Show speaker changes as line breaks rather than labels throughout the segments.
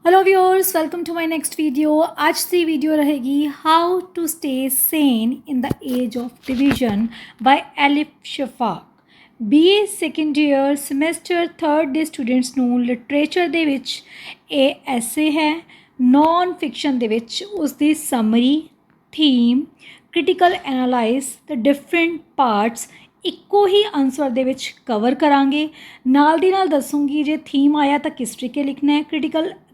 Hello viewers, welcome to my next video. आज की video रहेगी how to stay sane in the age of division by Elif Shafak. BA second year semester 3rd ਦੇ students ਨੂੰ literature ਦੇ ਵਿੱਚ ਇਹ ਐਸੇ ਹੈ। ਨੌਨ ਫਿਕਸ਼ਨ ਦੇ ਵਿੱਚ ਉਸ ਦੀ ਸਮਰੀ, ਥੀਮ, ਕ੍ਰਿਟੀਕਲ ਐਨਾਲਾਈਜ਼ ਤੇ ਡਿਫਰੈਂਟ ਪਾਰਟਸ ਇੱਕੋ ਹੀ ਆਨਸਰ ਦੇ ਵਿੱਚ ਕਵਰ ਕਰਾਂਗੇ। ਨਾਲ ਦੀ ਨਾਲ ਦੱਸੂਗੀ ਜੇ ਥੀਮ ਆਇਆ ਤਾਂ ਕਿਸ ਤਰੀਕੇ ਲਿਖਣਾ ਹੈ,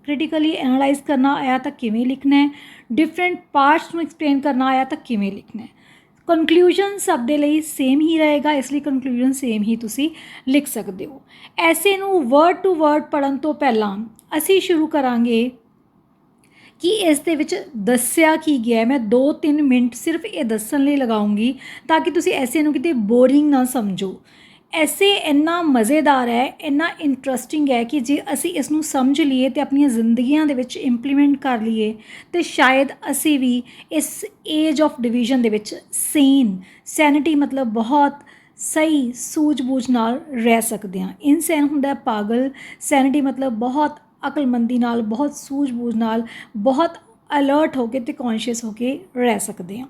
ਕ੍ਰਿਟੀਕਲੀ ਐਨਾਲਾਈਜ਼ ਕਰਨਾ ਆਇਆ ਤਾਂ ਕਿਵੇਂ ਲਿਖਣਾ ਹੈ, ਡਿਫਰੈਂਟ ਪਾਰਟਸ ਨੂੰ ਐਕਸਪਲੇਨ ਕਰਨਾ ਆਇਆ ਤਾਂ ਕਿਵੇਂ ਲਿਖਣਾ ਹੈ। ਕਨਕਲੂਜਨ ਸਭ ਦੇ ਲਈ ਸੇਮ ਹੀ ਰਹੇਗਾ, ਇਸ ਲਈ ਕਨਕਲੂਜਨ ਸੇਮ ਹੀ ਤੁਸੀਂ ਲਿਖ ਸਕਦੇ ਹੋ। ਐਸੇ ਨੂੰ ਵਰਡ ਟੂ ਵਰਡ ਪੜ੍ਹਨ ਤੋਂ ਪਹਿਲਾਂ ਅਸੀਂ ਸ਼ੁਰੂ ਕਰਾਂਗੇ ਕਿ ਇਸ ਦੇ ਵਿੱਚ ਦੱਸਿਆ ਕੀ ਗਿਆ। ਮੈਂ 2-3 ਮਿੰਟ ਸਿਰਫ ਇਹ ਦੱਸਣ ਲਈ ਲਗਾਉਂਗੀ ਤਾਂ ਕਿ ਤੁਸੀਂ ਐਸੇ ਨੂੰ ਕਿਤੇ ਬੋਰਿੰਗ ਨਾ ਸਮਝੋ। ਐਸੇ ਇੰਨਾ ਮਜ਼ੇਦਾਰ ਹੈ, ਇੰਨਾ ਇੰਟਰਸਟਿੰਗ ਹੈ ਕਿ ਜੇ ਅਸੀਂ ਇਸ ਨੂੰ ਸਮਝ ਲਈਏ ਅਤੇ ਆਪਣੀਆਂ ਜ਼ਿੰਦਗੀਆਂ ਦੇ ਵਿੱਚ ਇੰਪਲੀਮੈਂਟ ਕਰ ਲਈਏ ਤਾਂ ਸ਼ਾਇਦ ਅਸੀਂ ਵੀ ਇਸ ਏਜ ਆਫ ਡਿਵੀਜ਼ਨ ਦੇ ਵਿੱਚ ਸੈਨਿਟੀ ਮਤਲਬ ਬਹੁਤ ਸਹੀ ਸੂਝ-ਬੂਝ ਨਾਲ ਰਹਿ ਸਕਦੇ ਹਾਂ। ਇਨਸੈਨ ਹੁੰਦਾ ਪਾਗਲ, ਸੈਨਿਟੀ ਮਤਲਬ ਬਹੁਤ ਅਕਲਮੰਦੀ ਨਾਲ, ਬਹੁਤ ਸੂਝ-ਬੂਝ ਨਾਲ, ਬਹੁਤ ਅਲਰਟ ਹੋ ਕੇ ਅਤੇ ਕੌਨਸ਼ੀਅਸ ਹੋ ਕੇ ਰਹਿ ਸਕਦੇ ਹਾਂ।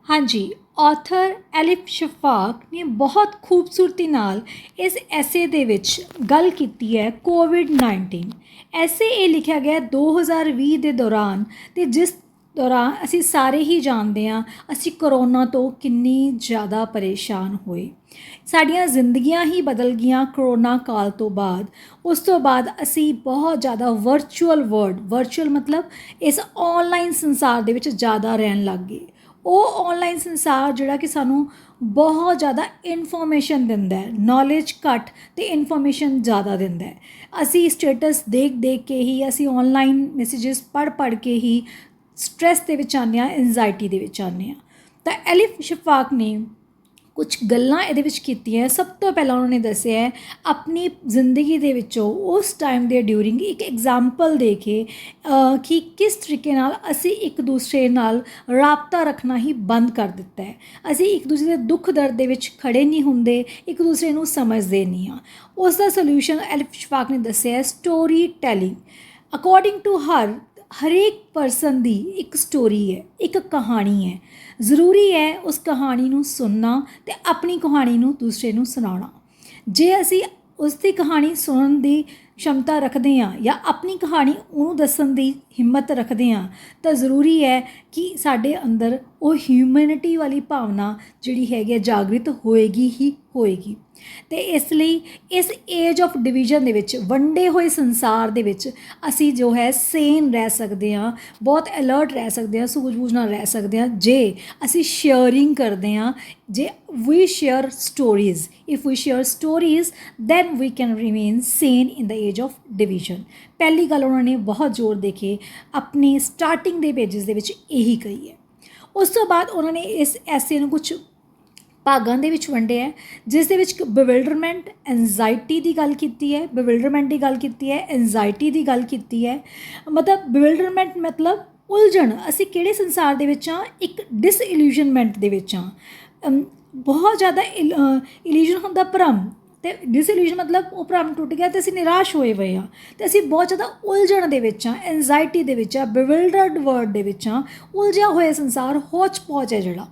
ਹਾਂਜੀ, ਆਥਰ ਐਲਿਫ ਸ਼ਫਾਕ ਨੇ ਬਹੁਤ ਖੂਬਸੂਰਤੀ ਨਾਲ ਇਸ ਐਸੇ ਦੇ ਵਿੱਚ ਗੱਲ ਕੀਤੀ ਹੈ ਕੋਵਿਡ-19। ਐਸੇ ਇਹ ਲਿਖਿਆ ਗਿਆ 2020 ਦੇ ਦੌਰਾਨ, ਅਤੇ ਜਿਸ ਦੌਰਾਨ ਅਸੀਂ ਸਾਰੇ ਹੀ ਜਾਣਦੇ ਹਾਂ ਅਸੀਂ ਕਰੋਨਾ ਤੋਂ ਕਿੰਨੀ ਜ਼ਿਆਦਾ ਪਰੇਸ਼ਾਨ ਹੋਏ। ਸਾਡੀਆਂ ਜ਼ਿੰਦਗੀਆਂ ਹੀ ਬਦਲ ਗਈਆਂ ਕਰੋਨਾ ਕਾਲ ਤੋਂ ਬਾਅਦ। ਉਸ ਤੋਂ ਬਾਅਦ ਅਸੀਂ ਬਹੁਤ ਜ਼ਿਆਦਾ ਵਰਚੁਅਲ ਮਤਲਬ ਇਸ ਔਨਲਾਈਨ ਸੰਸਾਰ ਦੇ ਵਿੱਚ ਜ਼ਿਆਦਾ ਰਹਿਣ ਲੱਗ ਗਏ। ਉਹ ਔਨਲਾਈਨ ਸੰਸਾਰ ਜਿਹੜਾ ਕਿ ਸਾਨੂੰ ਬਹੁਤ ਜ਼ਿਆਦਾ ਇਨਫੋਰਮੇਸ਼ਨ ਦਿੰਦਾ ਹੈ, ਨੌਲੇਜ ਘੱਟ ਅਤੇ ਇਨਫੋਰਮੇਸ਼ਨ ਜ਼ਿਆਦਾ ਦਿੰਦਾ ਹੈ। ਅਸੀਂ ਸਟੇਟਸ ਦੇਖ ਕੇ ਹੀ, ਅਸੀਂ ਔਨਲਾਈਨ ਮੈਸੇਜਸ ਪੜ੍ਹ ਕੇ ਹੀ ਸਟਰੈਸ ਦੇ ਵਿੱਚ ਆਉਂਦੇ ਹਾਂ, ਐਨਜ਼ਾਈਟੀ ਦੇ ਵਿੱਚ ਆਉਂਦੇ ਹਾਂ। ਤਾਂ ਐਲਿਫ ਸ਼ਫਾਕ ਨੇ ਕੁਝ ਗੱਲਾਂ ਇਹਦੇ ਵਿੱਚ ਕੀਤੀਆਂ। ਸਭ ਤੋਂ ਪਹਿਲਾਂ ਉਹਨਾਂ ਨੇ ਦੱਸਿਆ ਹੈ ਆਪਣੀ ਜ਼ਿੰਦਗੀ ਦੇ ਵਿੱਚੋਂ ਉਸ ਟਾਈਮ ਦੇ ਡਿਊਰਿੰਗ ਇੱਕ ਐਗਜ਼ਾਮਪਲ ਦੇ ਕੇ ਕਿ ਕਿਸ ਤਰੀਕੇ ਨਾਲ ਅਸੀਂ ਇੱਕ ਦੂਸਰੇ ਨਾਲ ਰਾਬਤਾ ਰੱਖਣਾ ਹੀ ਬੰਦ ਕਰ ਦਿੱਤਾ ਹੈ। ਅਸੀਂ ਇੱਕ ਦੂਸਰੇ ਦੇ ਦੁੱਖ ਦਰਦ ਦੇ ਵਿੱਚ ਖੜੇ ਨਹੀਂ ਹੁੰਦੇ, ਇੱਕ ਦੂਸਰੇ ਨੂੰ ਸਮਝਦੇ ਨਹੀਂ ਹਾਂ। ਉਸ ਦਾ ਸੋਲਿਊਸ਼ਨ ਐਲਿਫ ਸ਼ਫਾਕ ਨੇ ਦੱਸਿਆ ਹੈ ਸਟੋਰੀ ਟੈਲਿੰਗ। ਅਕੋਰਡਿੰਗ ਟੂ ਹਰੇਕ ਪਰਸਨ ਦੀ ਇੱਕ ਸਟੋਰੀ ਹੈ, ਇੱਕ ਕਹਾਣੀ ਹੈ। ਜ਼ਰੂਰੀ ਹੈ ਉਸ ਕਹਾਣੀ ਨੂੰ ਸੁਣਨਾ ਅਤੇ ਆਪਣੀ ਕਹਾਣੀ ਨੂੰ ਦੂਸਰੇ ਨੂੰ ਸੁਣਾਉਣਾ। ਜੇ ਅਸੀਂ ਉਸ ਦੀ ਕਹਾਣੀ ਸੁਣਨ ਦੀ ਸ਼ਮਤਾ ਰੱਖਦੇ ਹਾਂ ਜਾਂ ਆਪਣੀ ਕਹਾਣੀ ਉਹਨੂੰ ਦੱਸਣ ਦੀ ਹਿੰਮਤ ਰੱਖਦੇ ਹਾਂ ਤਾਂ ਜ਼ਰੂਰੀ ਹੈ ਕਿ ਸਾਡੇ ਅੰਦਰ ਉਹ ਹਿਊਮੈਨਿਟੀ ਵਾਲੀ ਭਾਵਨਾ ਜਿਹੜੀ ਹੈਗੀ ਹੈ ਜਾਗਰਿਤ ਹੋਏਗੀ ਹੀ ਹੋਏਗੀ। ਅਤੇ ਇਸ ਲਈ ਇਸ ਏਜ ਆਫ ਡਿਵੀਜ਼ਨ ਦੇ ਵਿੱਚ, ਵੰਡੇ ਹੋਏ ਸੰਸਾਰ ਦੇ ਵਿੱਚ ਅਸੀਂ ਜੋ ਹੈ ਸੇਨ ਰਹਿ ਸਕਦੇ ਹਾਂ, ਬਹੁਤ ਅਲਰਟ ਰਹਿ ਸਕਦੇ ਹਾਂ, ਸੂਝ-ਬੂਝ ਨਾਲ ਰਹਿ ਸਕਦੇ ਹਾਂ ਜੇ ਅਸੀਂ ਸ਼ੇਅਰਿੰਗ ਕਰਦੇ ਹਾਂ। ਜੇ we share stories, if we share stories then we can remain sane in the age of division. ਪਹਿਲੀ ਗੱਲ ਉਹਨਾਂ ਨੇ ਬਹੁਤ ਜ਼ੋਰ ਦੇ ਕੇ ਆਪਣੀ ਸਟਾਰਟਿੰਗ ਦੇ ਪੇਜਿਸ ਦੇ ਵਿੱਚ ਇਹੀ ਕਹੀ ਹੈ। ਉਸ ਤੋਂ ਬਾਅਦ ਉਹਨਾਂ ਨੇ ਇਸ ਐਸੇ ਨੂੰ ਕੁਝ ਭਾਗਾਂ ਦੇ ਵਿੱਚ ਵੰਡਿਆ ਹੈ, ਜਿਸ ਦੇ ਵਿੱਚ ਐਨਜ਼ਾਈਟੀ ਦੀ ਗੱਲ ਕੀਤੀ ਹੈ, ਦੀ ਗੱਲ ਕੀਤੀ ਹੈ, ਐਨਜ਼ਾਈਟੀ ਦੀ ਗੱਲ ਕੀਤੀ ਹੈ। ਮਤਲਬ ਬਿਵਿਲਡਰਮੈਂਟ ਮਤਲਬ ਉਲਝਣ, ਅਸੀਂ ਕਿਹੜੇ ਸੰਸਾਰ ਦੇ ਵਿੱਚ ਹਾਂ, ਇੱਕ ਡਿਸਇਲੂਜ਼ਨਮੈਂਟ ਦੇ ਵਿੱਚ ਹਾਂ। ਬਹੁਤ ਜ਼ਿਆਦਾ ਇਲੂਜ਼ਨ ਹੁੰਦਾ ਭਰਮ, ਅਤੇ ਡਿਸਇਲੂਜ਼ਨ ਮਤਲਬ ਉਹ ਭਰਮ ਟੁੱਟ ਗਿਆ ਅਤੇ ਅਸੀਂ ਨਿਰਾਸ਼ ਹੋਏ ਹਾਂ, ਅਤੇ ਅਸੀਂ ਬਹੁਤ ਜ਼ਿਆਦਾ ਉਲਝਣ ਦੇ ਵਿੱਚ ਹਾਂ, ਐਨਜ਼ਾਈਟੀ ਦੇ ਵਿੱਚ ਹਾਂ, ਬਿਵਿਲਡਰਡ ਵਰਡ ਦੇ ਵਿੱਚ ਹਾਂ। ਉਲਝਿਆ ਹੋਇਆ ਸੰਸਾਰ ਹੋਚ ਪੌਚ ਹੈ ਜਿਹੜਾ।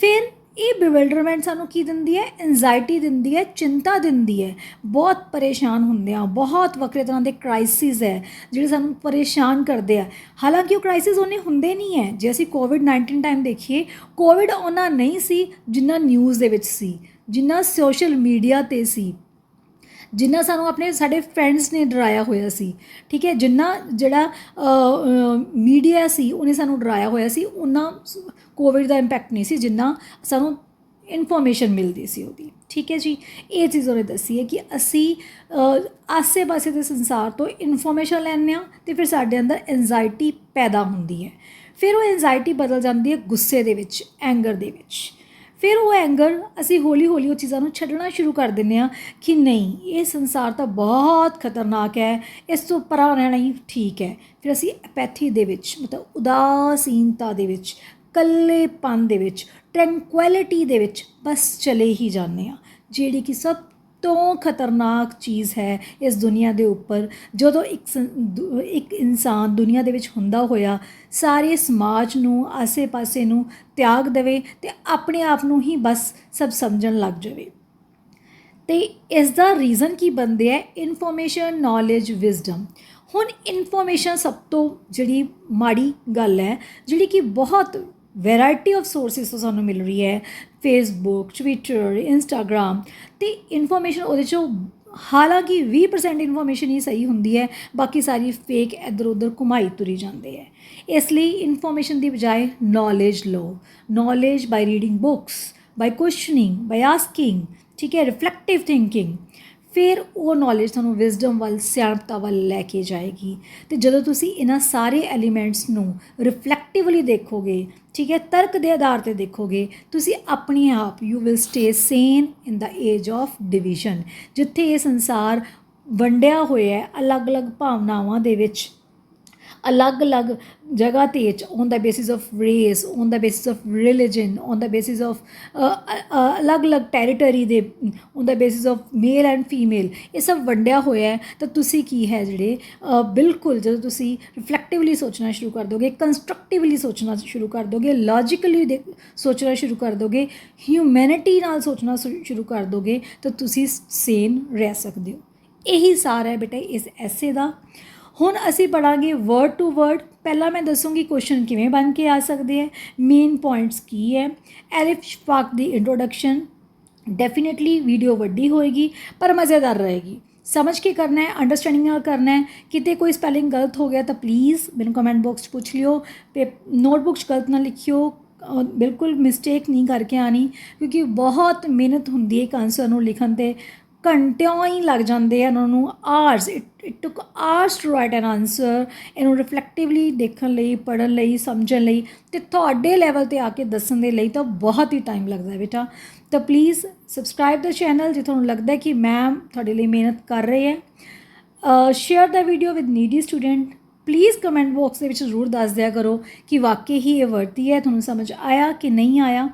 ਫਿਰ ਇਹ ਬਿਵਿਲਡਰਮੈਂਟ ਸਾਨੂੰ ਕੀ ਦਿੰਦੀ ਹੈ, ਐਨਜ਼ਾਈਟੀ ਦਿੰਦੀ ਹੈ, ਚਿੰਤਾ ਦਿੰਦੀ ਹੈ। ਬਹੁਤ ਪਰੇਸ਼ਾਨ ਹੁੰਦੇ ਹਾਂ, ਬਹੁਤ ਵੱਖਰੇ ਤਰ੍ਹਾਂ ਦੇ ਕ੍ਰਾਈਸਿਸ ਹੈ ਜਿਹੜੇ ਸਾਨੂੰ ਪਰੇਸ਼ਾਨ ਕਰਦੇ ਆ। ਹਾਲਾਂਕਿ ਉਹ ਕ੍ਰਾਈਸਿਸ ਉਹਨੇ ਹੁੰਦੇ ਨਹੀਂ ਹੈ। ਜੇ ਅਸੀਂ ਕੋਵਿਡ-19 ਟਾਈਮ ਦੇਖੀਏ, ਕੋਵਿਡ ਉਹਨਾਂ ਨਹੀਂ ਸੀ ਜਿੰਨਾ ਨਿਊਜ਼ ਦੇ ਵਿੱਚ ਸੀ, ਜਿੰਨਾ ਸੋਸ਼ਲ ਮੀਡੀਆ 'ਤੇ ਸੀ, ਜਿੰਨਾ ਸਾਨੂੰ ਸਾਡੇ ਫਰੈਂਡਸ ਨੇ ਡਰਾਇਆ ਹੋਇਆ ਸੀ। ਠੀਕ ਹੈ, ਜਿੰਨਾ ਜਿਹੜਾ ਮੀਡੀਆ ਸੀ ਉਹਨੇ ਸਾਨੂੰ ਡਰਾਇਆ ਹੋਇਆ ਸੀ, ਉਹਨਾਂ ਕੋਵਿਡ ਦਾ ਇੰਪੈਕਟ ਨਹੀਂ ਸੀ ਜਿੰਨਾ ਸਾਨੂੰ ਇਨਫੋਰਮੇਸ਼ਨ ਮਿਲਦੀ ਸੀ ਉਹਦੀ। ਠੀਕ ਹੈ ਜੀ, ਇਹ ਚੀਜ਼ ਉਹਨੇ ਦੱਸੀ ਹੈ ਕਿ ਅਸੀਂ ਆਸੇ ਪਾਸੇ ਦੇ ਸੰਸਾਰ ਤੋਂ ਇਨਫੋਰਮੇਸ਼ਨ ਲੈਂਦੇ ਹਾਂ ਅਤੇ ਫਿਰ ਸਾਡੇ ਅੰਦਰ ਐਨਜ਼ਾਈਟੀ ਪੈਦਾ ਹੁੰਦੀ ਹੈ। ਫਿਰ ਉਹ ਐਨਜ਼ਾਈਟੀ ਬਦਲ ਜਾਂਦੀ ਹੈ ਗੁੱਸੇ ਦੇ ਵਿੱਚ, ਐਂਗਰ ਦੇ ਵਿੱਚ। ਫਿਰ ਉਹ ਐਂਗਰ ਅਸੀਂ ਹੌਲੀ ਹੌਲੀ ਉਹ ਚੀਜ਼ਾਂ ਨੂੰ ਛੱਡਣਾ ਸ਼ੁਰੂ ਕਰ ਦਿੰਦੇ ਹਾਂ ਕਿ ਨਹੀਂ, ਇਹ ਸੰਸਾਰ ਤਾਂ ਬਹੁਤ ਖਤਰਨਾਕ ਹੈ, ਇਸ ਤੋਂ ਪਰਾਂ ਰਹਿਣਾ ਹੀ ਠੀਕ ਹੈ। ਫਿਰ ਅਸੀਂ ਐਪੈਥੀ ਦੇ ਵਿੱਚ, ਮਤਲਬ ਉਦਾਸੀਨਤਾ ਦੇ ਵਿੱਚ, ਇਕੱਲੇਪਨ ਦੇ ਵਿੱਚ, ਟਰੈਂਕੁਐਲਿਟੀ ਦੇ ਵਿੱਚ ਬਸ ਚਲੇ ਹੀ ਜਾਂਦੇ ਹਾਂ, ਜਿਹੜੀ ਕਿ ਸਭ ਤੋਂ ਖਤਰਨਾਕ ਚੀਜ਼ ਹੈ ਇਸ ਦੁਨੀਆ ਦੇ ਉੱਪਰ ਜਦੋਂ ਇੱਕ ਇਨਸਾਨ ਦੁਨੀਆ ਦੇ ਵਿੱਚ ਹੁੰਦਾ ਹੋਇਆ ਸਾਰੇ ਸਮਾਜ ਨੂੰ ਆਸੇ ਪਾਸੇ ਨੂੰ ਤਿਆਗ ਦੇਵੇ ਅਤੇ ਆਪਣੇ ਆਪ ਨੂੰ ਹੀ ਬਸ ਸਭ ਸਮਝਣ ਲੱਗ ਜਾਵੇ। ਅਤੇ ਇਸ ਦਾ ਰੀਜ਼ਨ ਕੀ ਬਣਦੇ ਹੈ? Information, knowledge, wisdom. ਹੁਣ ਇਨਫੋਰਮੇਸ਼ਨ ਸਭ ਤੋਂ ਜਿਹੜੀ ਮਾੜੀ ਗੱਲ ਹੈ, ਜਿਹੜੀ ਕਿ ਬਹੁਤ ਵੈਰਾਇਟੀ ਆਫ ਸੋਰਸਿਸ ਤੋਂ ਸਾਨੂੰ ਮਿਲ ਰਹੀ ਹੈ, ਫੇਸਬੁੱਕ, ਟਵਿੱਟਰ, ਇੰਸਟਾਗ੍ਰਾਮ। ਅਤੇ ਇਨਫੋਰਮੇਸ਼ਨ ਉਹਦੇ 'ਚੋਂ ਹਾਲਾਂਕਿ 20% ਇਨਫੋਰਮੇਸ਼ਨ ਹੀ ਸਹੀ ਹੁੰਦੀ ਹੈ, ਬਾਕੀ ਸਾਰੀ ਫੇਕ ਇੱਧਰ ਉੱਧਰ ਘੁਮਾਈ ਤੁਰੀ ਜਾਂਦੇ ਹੈ। ਇਸ ਲਈ ਇਨਫੋਰਮੇਸ਼ਨ ਦੀ ਬਜਾਏ ਨੌਲੇਜ ਲਓ। ਨੌਲੇਜ ਬਾਈ ਰੀਡਿੰਗ ਬੁੱਕਸ, ਬਾਈ ਕੁਐਸਚਨਿੰਗ, ਬਾਈ ਆਸਕਿੰਗ, ਠੀਕ ਹੈ, ਰਿਫਲੈਕਟਿਵ ਥਿੰਕਿੰਗ। ਫਿਰ ਉਹ ਨੌਲੇਜ ਤੁਹਾਨੂੰ ਵਿਜ਼ਡਮ ਵੱਲ, ਸਿਆਣਪਤਾ ਵੱਲ ਲੈ ਕੇ ਜਾਏਗੀ। ਅਤੇ ਜਦੋਂ ਤੁਸੀਂ ਇਹਨਾਂ ਸਾਰੇ ਐਲੀਮੈਂਟਸ ਨੂੰ ਰਿਫਲੈਕਟਿਵਲੀ ਦੇਖੋਗੇ, ਠੀਕ ਹੈ, ਤਰਕ ਦੇ ਆਧਾਰ 'ਤੇ ਦੇਖੋਗੇ, ਤੁਸੀਂ ਆਪਣੇ ਆਪ you will stay sane in the age of division, ਜਿੱਥੇ ਇਹ ਸੰਸਾਰ ਵੰਡਿਆ ਹੋਇਆ ਹੈ ਅਲੱਗ-ਅਲੱਗ ਭਾਵਨਾਵਾਂ ਦੇ ਵਿੱਚ, ਅਲੱਗ-ਅਲੱਗ ਜਗ੍ਹਾ 'ਤੇ on the basis of race, on the basis of religion, on the basis of ਅਲੱਗ-ਅਲੱਗ ਟੈਰੀਟਰੀ ਦੇ, on the basis of male and female, ਇਹ ਸਭ ਵੰਡਿਆ ਹੋਇਆ ਹੈ। ਤਾਂ ਤੁਸੀਂ ਕੀ ਹੈ ਜਿਹੜੇ ਬਿਲਕੁਲ ਜਦੋਂ ਤੁਸੀਂ ਰਿਫਲੈਕਟਿਵਲੀ ਸੋਚਣਾ ਸ਼ੁਰੂ ਕਰ ਦੋਗੇ, ਕੰਸਟਰਕਟਿਵਲੀ ਸੋਚਣਾ ਸ਼ੁਰੂ ਕਰ ਦੋਗੇ, ਲੌਜੀਕਲੀ ਸੋਚਣਾ ਸ਼ੁਰੂ ਕਰ ਦੋਗੇ, ਹਿਊਮੈਨਿਟੀ ਨਾਲ ਸੋਚਣਾ ਸ਼ੁਰੂ ਕਰ ਦੋਗੇ, ਤਾਂ ਤੁਸੀਂ ਸੇਨ ਰਹਿ ਸਕਦੇ ਹੋ। ਇਹੀ ਸਾਰ ਹੈ ਬੇਟਾ ਇਸ ਐਸੇ ਦਾ। ਹੁਣ ਅਸੀਂ ਪੜ੍ਹਾਂਗੇ ਵਰਡ ਟੂ ਵਰਡ। ਪਹਿਲਾਂ ਮੈਂ ਦੱਸੂੰਗੀ ਕੁਐਸਚਨ ਕਿਵੇਂ ਬਣ ਕੇ ਆ ਸਕਦੇ ਹੈ, ਮੇਨ ਪੁਆਇੰਟਸ ਕੀ ਹੈ, ਐਲਿਫ ਸ਼ਫਾਕ ਦੀ ਇੰਟਰੋਡਕਸ਼ਨ। ਡੈਫੀਨੇਟਲੀ ਵੀਡੀਓ ਵੱਡੀ ਹੋਏਗੀ ਪਰ ਮਜ਼ੇਦਾਰ ਰਹੇਗੀ। ਸਮਝ ਕੇ ਕਰਨਾ ਹੈ, ਅੰਡਰਸਟੈਂਡਿੰਗ ਨਾਲ ਕਰਨਾ ਹੈ। ਕਿਤੇ ਕੋਈ ਸਪੈਲਿੰਗ ਗਲਤ ਹੋ ਗਿਆ ਤਾਂ ਪਲੀਜ਼ ਮੈਨੂੰ ਕਮੈਂਟ ਬਾਕਸ 'ਚ ਪੁੱਛ ਲਿਓ। ਨੋਟਬੁੱਕ 'ਚ ਗਲਤ ਨਾ ਲਿਖਿਓ, ਬਿਲਕੁਲ ਮਿਸਟੇਕ ਨਹੀਂ ਕਰਕੇ ਆਣੀ, ਕਿਉਂਕਿ ਬਹੁਤ ਮਿਹਨਤ ਹੁੰਦੀ ਹੈ ਇੱਕ ਆਨਸਰ ਨੂੰ ਲਿਖਣ 'ਤੇ। ਘੰਟਿਆਂ ਹੀ ਲੱਗ ਜਾਂਦੇ ਆ ਉਹਨਾਂ ਨੂੰ, hours, it took hours to write an answer. ਇਹਨੂੰ ਰਿਫਲੈਕਟਿਵਲੀ ਦੇਖਣ ਲਈ, ਪੜ੍ਹਨ ਲਈ, ਸਮਝਣ ਲਈ ਅਤੇ ਤੁਹਾਡੇ ਲੈਵਲ 'ਤੇ ਆ ਕੇ ਦੱਸਣ ਦੇ ਲਈ ਤਾਂ ਬਹੁਤ ਹੀ ਟਾਈਮ ਲੱਗਦਾ ਬੇਟਾ। ਤਾਂ ਪਲੀਜ਼ ਸਬਸਕ੍ਰਾਈਬ ਦਾ ਚੈਨਲ ਜੇ ਤੁਹਾਨੂੰ ਲੱਗਦਾ ਕਿ ਮੈਮ ਤੁਹਾਡੇ ਲਈ ਮਿਹਨਤ ਕਰ ਰਹੇ ਹੈ। Share the video with needy student. Please comment box ਦੇ ਵਿੱਚ ਜ਼ਰੂਰ ਦੱਸ ਦਿਆ ਕਰੋ ਕਿ ਵਾਕਈ ਹੀ ਇਹ ਵਰਤੀ ਹੈ, ਤੁਹਾਨੂੰ ਸਮਝ ਆਇਆ ਕਿ ਨਹੀਂ ਆਇਆ।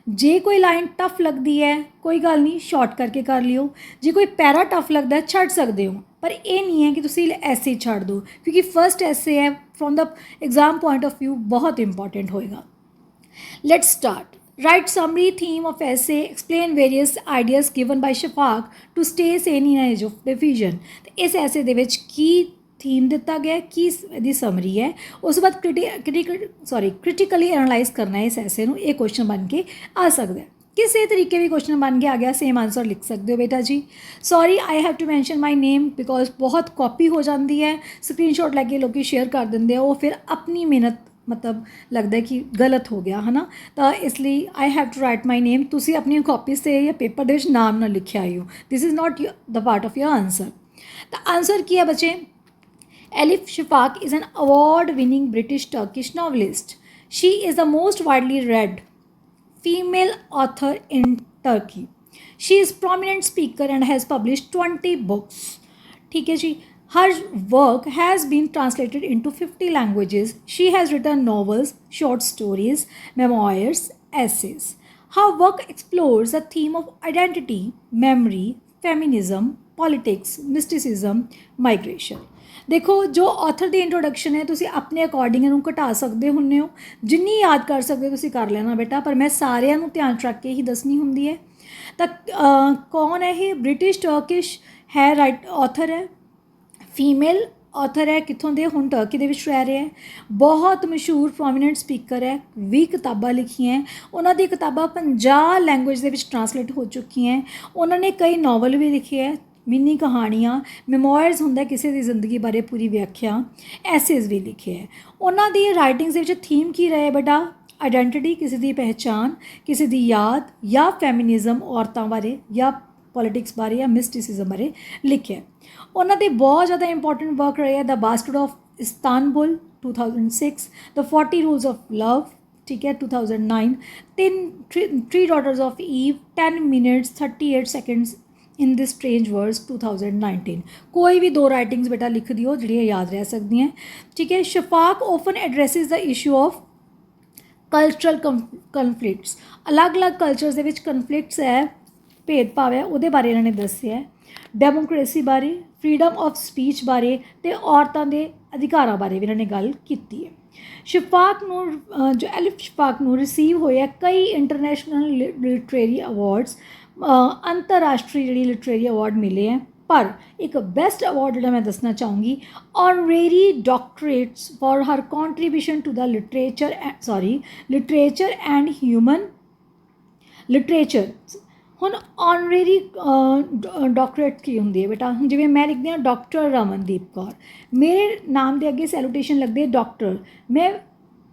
ਜੇ ਕੋਈ ਲਾਈਨ ਟਫ ਲੱਗਦੀ ਹੈ ਕੋਈ ਗੱਲ ਨਹੀਂ, ਸ਼ਾਰਟ ਕਰਕੇ ਕਰ ਲਿਓ। ਜੇ ਕੋਈ ਪੈਰਾ ਟਫ ਲੱਗਦਾ ਛੱਡ ਸਕਦੇ ਹੋ, ਪਰ ਇਹ ਨਹੀਂ ਹੈ ਕਿ ਤੁਸੀਂ ਐਸੇ ਛੱਡ ਦਿਓ, ਕਿਉਂਕਿ ਫਸਟ ਐਸੇ ਹੈ from the exam point of view ਬਹੁਤ ਇੰਪੋਰਟੈਂਟ ਹੋਏਗਾ। Let's start. Write summary theme of essay, explain various ideas given by Shafaq to stay sane in age of division। ਇਸ ਐਸੇ ਦੇ ਵਿੱਚ ਕੀ ਥੀਮ ਦਿੱਤਾ ਗਿਆ, ਕੀ ਇਹਦੀ ਸਮਰੀ ਹੈ, ਉਸ ਤੋਂ ਬਾਅਦ ਕ੍ਰਿਟੀਕਲੀ ਐਨਾਲਾਈਜ਼ ਕਰਨਾ ਹੈ ਇਸ ਐਸੇ ਨੂੰ। ਇਹ ਕੁਐਸਚਨ ਬਣ ਕੇ ਆ ਸਕਦਾ ਹੈ, ਕਿਸੇ ਤਰੀਕੇ ਵੀ ਕੁਐਸਚਨ ਬਣ ਕੇ ਆ ਗਿਆ, ਸੇਮ ਆਨਸਰ ਲਿਖ ਸਕਦੇ ਹੋ ਬੇਟਾ ਜੀ। Sorry I have to mention my name because ਬਹੁਤ ਕਾਪੀ ਹੋ ਜਾਂਦੀ ਹੈ, ਸਕਰੀਨਸ਼ਾਟ ਲੈ ਕੇ ਲੋਕ ਸ਼ੇਅਰ ਕਰ ਦਿੰਦੇ ਆ, ਉਹ ਫਿਰ ਆਪਣੀ ਮਿਹਨਤ ਮਤਲਬ ਲੱਗਦਾ ਕਿ ਗਲਤ ਹੋ ਗਿਆ ਹੈ ਨਾ, ਤਾਂ ਇਸ ਲਈ ਆਈ ਹੈਵ ਟੂ ਰਾਈਟ ਮਾਈ ਨੇਮ। ਤੁਸੀਂ ਆਪਣੀਆਂ ਕਾਪੀਜ਼ 'ਤੇ ਜਾਂ ਪੇਪਰ ਦੇ ਵਿੱਚ ਨਾਮ ਨਾ ਲਿਖਿਆ ਆਇਓ, this is not the part of your answer. ਤਾਂ ਆਨਸਰ ਕੀ ਹੈ ਬੱਚੇ? Elif Shafak is an award-winning British Turkish novelist. She is the most widely read female author in Turkey. She is a prominent speaker and has published 20 books. ठीक है जी। Her work has been translated into 50 languages. She has written novels, short stories, memoirs, essays. Her work explores the theme of identity, memory, feminism, politics, mysticism, migration. ਦੇਖੋ ਜੋ author ਦੀ introduction ਹੈ ਤੁਸੀਂ ਆਪਣੇ according ਇਹਨੂੰ ਘਟਾ ਸਕਦੇ ਹੁੰਦੇ ਹੋ, ਜਿੰਨੀ ਯਾਦ ਕਰ ਸਕਦੇ ਹੋ ਤੁਸੀਂ ਕਰ ਲੈਣਾ ਬੇਟਾ, ਪਰ ਮੈਂ ਸਾਰਿਆਂ ਨੂੰ ਧਿਆਨ 'ਚ ਰੱਖ ਕੇ ਹੀ ਦੱਸਣੀ ਹੁੰਦੀ ਹੈ। ਤਾਂ ਕੌਣ ਹੈ ਇਹ? ਬ੍ਰਿਟਿਸ਼ ਟਰਕਿਸ਼ ਹੈ, ਰਾਈਟ ਆਥਰ ਹੈ, ਫੀਮੇਲ ਆਥਰ ਹੈ, ਕਿੱਥੋਂ ਦੇ? ਹੁਣ ਟਰਕੀ ਦੇ ਵਿੱਚ ਰਹਿ ਰਿਹਾ ਹੈ, ਬਹੁਤ ਮਸ਼ਹੂਰ ਪ੍ਰੋਮੀਨੈਂਟ ਸਪੀਕਰ ਹੈ, 20 ਕਿਤਾਬਾਂ ਲਿਖੀਆਂ, ਉਹਨਾਂ ਦੀ ਕਿਤਾਬਾਂ 50 ਲੈਂਗੁਏਜ ਦੇ ਵਿੱਚ ਟਰਾਂਸਲੇਟ ਹੋ ਚੁੱਕੀਆਂ। ਉਹਨਾਂ ਨੇ ਕਈ ਨਾਵਲ ਵੀ ਲਿਖੇ ਹੈ, ਮਿੰਨੀ ਕਹਾਣੀਆਂ, ਮੈਮੋਇਰਸ ਹੁੰਦਾ ਕਿਸੇ ਦੀ ਜ਼ਿੰਦਗੀ ਬਾਰੇ ਪੂਰੀ ਵਿਆਖਿਆ, ਐਸੇਜ਼ ਵੀ ਲਿਖੇ ਹੈ। ਉਹਨਾਂ ਦੀ ਰਾਈਟਿੰਗਸ ਦੇ ਵਿੱਚ ਥੀਮ ਕੀ ਰਹੇ ਬੇਟਾ? ਆਈਡੈਂਟੀਟੀ, ਕਿਸੇ ਦੀ ਪਹਿਚਾਣ, ਕਿਸੇ ਦੀ ਯਾਦ, ਜਾਂ ਫੈਮਿਨਿਜ਼ਮ, ਔਰਤਾਂ ਬਾਰੇ, ਜਾਂ ਪੋਲੀਟਿਕਸ ਬਾਰੇ, ਜਾਂ ਮਿਸਟਿਸਿਜ਼ਮ ਬਾਰੇ ਲਿਖਿਆ। ਉਹਨਾਂ ਦੇ ਬਹੁਤ ਜ਼ਿਆਦਾ ਇੰਪੋਰਟੈਂਟ ਵਰਕ ਰਹੇ ਹੈ, the bastard of Istanbul 2006, the 40 rules of love, ਠੀਕ ਹੈ 2009, three daughters of Eve, 10 minutes 38 seconds in this strange words 2019। ਕੋਈ ਵੀ ਦੋ ਰਾਈਟਿੰਗਸ ਬੇਟਾ ਲਿਖ ਦਿਓ ਜਿਹੜੀਆਂ ਯਾਦ ਰਹਿ ਸਕਦੀਆਂ, ਠੀਕ ਹੈ। ਸ਼ਫਾਕ ਓਫਨ ਐਡਰੈਸਿਸ ਦਾ ਇਸ਼ੂ ਆਫ ਕਲਚਰਲ ਕਨਫਲਿਕਟਸ। ਅਲੱਗ-ਅਲੱਗ ਕਲਚਰਸ ਦੇ ਵਿੱਚ ਕਨਫਲਿਕਟਸ ਹੈ, ਭੇਦਭਾਵ ਹੈ ਉਹਦੇ ਬਾਰੇ ਇਹਨਾਂ ਨੇ ਦੱਸਿਆ ਹੈ, ਡੈਮੋਕ੍ਰੇਸੀ ਬਾਰੇ, ਫਰੀडम ऑफ स्पीच ਬਾਰੇ ਅਤੇ ਔਰਤਾਂ ਦੇ ਅਧਿਕਾਰਾਂ ਬਾਰੇ ਵੀ ਇਹਨਾਂ ਨੇ ਗੱਲ ਕੀਤੀ ਹੈ। ਸ਼ਫਾਕ ਨੂੰ ਜੋ ਐਲਿਫ ਸ਼ਫਾਕ ਨੂੰ ਰਿਸੀਵ ਹੋਏ ਆ ਕਈ ਇੰਟਰਨੈਸ਼ਨਲ ਲਿਟਰੇਰੀ ਅਵਾਰਡਸ, ਅੰਤਰਰਾਸ਼ਟਰੀ ਜਿਹੜੀ ਲਿਟਰੇਰੀ ਅਵਾਰਡ ਮਿਲੇ ਹੈ। पर एक बेस्ट अवार्ड जो मैं दसना चाहूँगी, honorary doctorates for her contribution to the literature and human literature. ਹੁਣ ऑनरेरी डॉक्टरेट की होंगी है बेटा, जिवें मैं लिखती हाँ डॉक्टर रमनदीप कौर, मेरे नाम के अगे सैलूटेशन लगती है डॉक्टर। मैं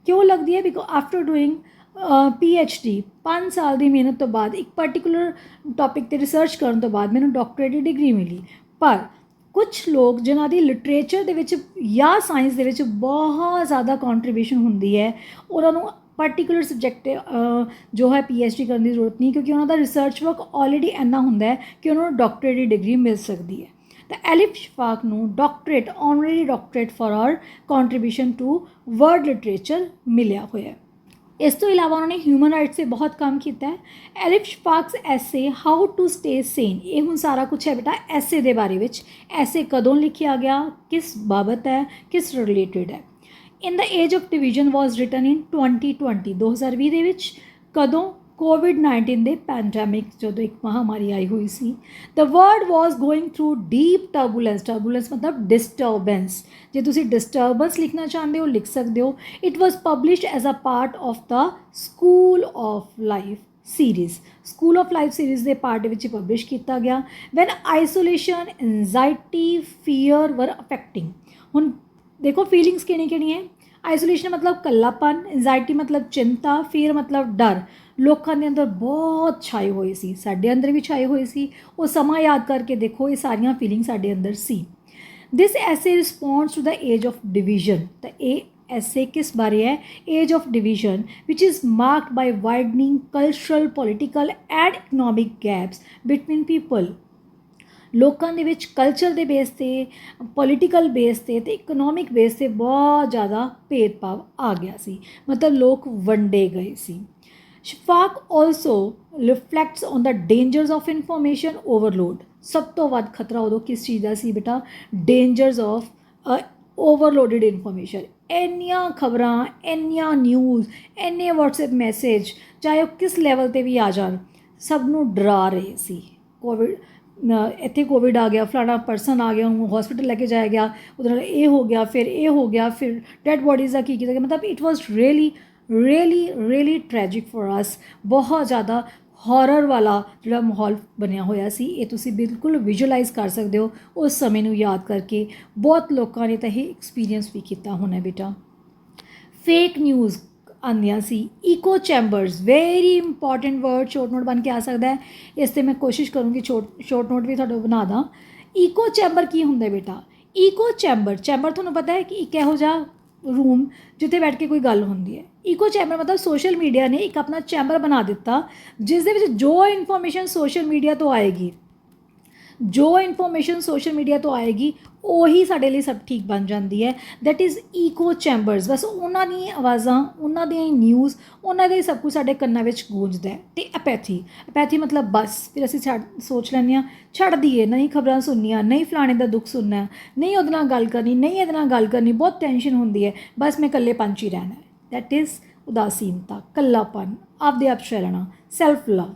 क्यों लगती है? बिकॉज आफ्टर डूइंग PhD 5 साल की मेहनत तो बाद एक पर्टिकुलर टॉपिक पर रिसर्च करने तो बाद मैंने डॉक्टरेट की डिग्री मिली। पर कुछ लोग जिन्हों की लिटरेचर दे विच या साइंस दे विच बहुत ज़्यादा कॉन्ट्रीब्यूशन होंदी है, उन्होंने पर्टिकुलर सबजैक्ट जो है PhD करने की जरूरत नहीं, क्योंकि उन्होंने रिसर्च वर्क ऑलरेडी इन्ना होंदा है कि उन्होंने डॉक्टरेट की डिग्री मिल सकती है। तो एलिफ शफाक नूं doctorate, honorary doctorate for our contribution to world literature मिलिया होया है। इस तो इलावा उन्होंने ह्यूमन राइट्स से बहुत काम किया है। एलिफ शफाक्स ऐसे हाउ टू स्टे सेन, ये हुण सारा कुछ है बेटा ऐसे दे बारे विच। ऐसे कदों लिखिया गया, किस बाबत है, किस रिलेटेड है। In the age of division was written in 2020 2020 दे विच। कदों? कोविड-19 दे पैंडैमिक जो एक महामारी आई हुई सी। The world was going through deep turbulence, turbulence मतलब डिस्टर्बेंस। जे तुसी डिस्टर्बेंस लिखना चाहते हो लिख सकते हो। It was published as a part of the school of life series, school of life series के पार्ट विच पब्लिश किया गया। When isolation, anxiety, fear were affecting. हुण देखो फीलिंग्स किहड़ी है। आइसोलेशन मतलब कल्लापन, एनजाइटी मतलब चिंता, फीयर मतलब डर लोगों के अंदर बहुत छाई हुई सी, साडे अंदर भी छाई हुई सी। वो समा याद करके देखो, ये सारियां फीलिंग साडे अंदर सी। This essay response to the age of division. तो ये ऐसे किस बारे है? Age of division which is marked by widening cultural, political and economic gaps between people. लोगों के विच कल्चर के बेस से, पॉलिटिकल बेस से ते इकनॉमिक बेस से बहुत ज़्यादा भेदभाव आ गया सी, मतलब लोग वंडे गए सी। Shafak also reflects on the dangers of information overload. सब तो वध खतरा उदों किस चीज़ का सी बेटा? Dangers of overloaded information. इन्नियां खबरां, इन्नियां न्यूज़, इन्ने व्हाट्सएप मैसेज, चाहे वो किस लैवल पर भी आ जान, सब नूं डरा रहे सी। कोविड इत्थे कोविड आ गया, फलाना परसन आ गया, उन्होंने हॉस्पिटल लेके जाया गया, उधर ये हो गया, फिर ये हो गया, फिर डेड बॉडीज़ का की किया गया। मतलब it was really tragic for us. बहुत ज़्यादा हॉरर वाला जो माहौल बनया होया सी, ये तुसी बिल्कुल विजुअलाइज़ कर सकते हो उस समय नूं याद करके। बहुत लोगों ने तो ये एक्सपीरियंस भी किया होना बेटा। फेक न्यूज़ आंदियां सी, echo chambers, very important word, short note बन के आ सकता है। इससे मैं कोशिश करूँगी शॉर्ट नोट भी थोड़ा बना दा। इको चैंबर की होंगे बेटा? इको चैंबर थोड़ा पता है कि एक इहो जिहा रूम जिथे बैठ के कोई गल होंदी है। इको चैंबर मतलब सोशल मीडिया ने एक अपना चैंबर बना दिता, जिस दे विच जो इन्फॉर्मेशन सोशल मीडिया तो आएगी, जो इन्फॉर्मेशन सोशल मीडिया तो आएगी ਉਹੀ ਸਾਡੇ ਲਈ ਸਭ ਠੀਕ ਬਣ ਜਾਂਦੀ ਹੈ। That is echo chambers. ਬਸ ਉਹਨਾਂ ਦੀਆਂ ਆਵਾਜ਼ਾਂ, ਉਹਨਾਂ ਦੀਆਂ ਨਿਊਜ਼, ਉਹਨਾਂ ਦਾ ਹੀ ਸਭ ਕੁਝ ਸਾਡੇ ਕੰਨਾਂ ਵਿੱਚ ਗੂੰਜਦਾ ਹੈ। ਅਤੇ ਐਪੈਥੀ ਮਤਲਬ ਬਸ ਫਿਰ ਅਸੀਂ ਸੋਚ ਲੈਂਦੇ ਹਾਂ ਛੱਡ ਦਈਏ, ਨਹੀਂ ਖਬਰਾਂ ਸੁਣਨੀਆਂ, ਨਹੀਂ ਫਲਾਣੇ ਦਾ ਦੁੱਖ ਸੁਣਨਾ, ਨਹੀਂ ਉਹਦੇ ਨਾਲ ਗੱਲ ਕਰਨੀ, ਨਹੀਂ ਇਹਦੇ ਨਾਲ ਗੱਲ ਕਰਨੀ, ਬਹੁਤ ਟੈਨਸ਼ਨ ਹੁੰਦੀ ਹੈ, ਬਸ ਮੈਂ ਇਕੱਲੇਪਨ 'ਚ ਹੀ ਰਹਿਣਾ ਹੈ। दैट इज़ ਉਦਾਸੀਨਤਾ, ਕੱਲਾਪਨ, ਆਪਦੇ ਆਪ 'ਚ ਰਹਿਣਾ, self love.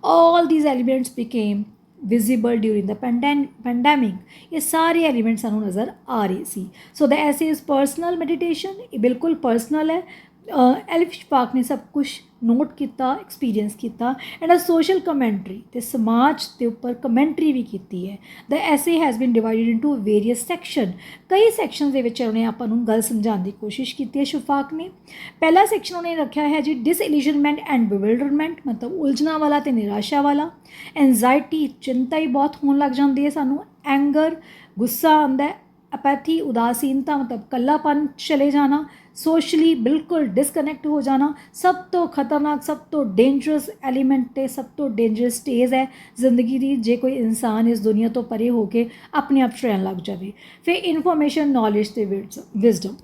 All these elements became visible during the pandemic. ये सारे एलिमेंट सानू नज़र आ रही सी। So the essay is personal meditation, ये बिल्कुल पर्सनल है। एलिफ शफाक ने सब कुछ नोट किया, एक्सपीरियंस किया। एंड अ सोशल कमेंट्री, तो समाज के उपर कमेंट्री भी की है। The essay has been divided into various section. कई सैक्शन के उन्हें आपां नूं गल समझाने की कोशिश की है शफाक ने। पहला सैक्शन उन्हें रखा है जी डिसइल्यूजनमेंट एंड बिविल्डरमेंट, मतलब उलझना वाला तो निराशा वाला। एनजाइटी, चिंता ही बहुत होने लग जाती है सानू। एंगर, गुस्सा आंदा है। अपैथी, उदासीनता मतलब कल्लापन चले जाना। सोशली बिल्कुल डिसकनैक्ट हो जाना। सब तो खतरनाक, सब तो डेंजरस एलीमेंट ते सब तो डेंजरस स्टेज है जिंदगी की, जे कोई इंसान इस दुनिया तो परे होके अपने आप रहन लग जाए। फिर इन्फॉर्मेशन, नॉलेज ते विजडम।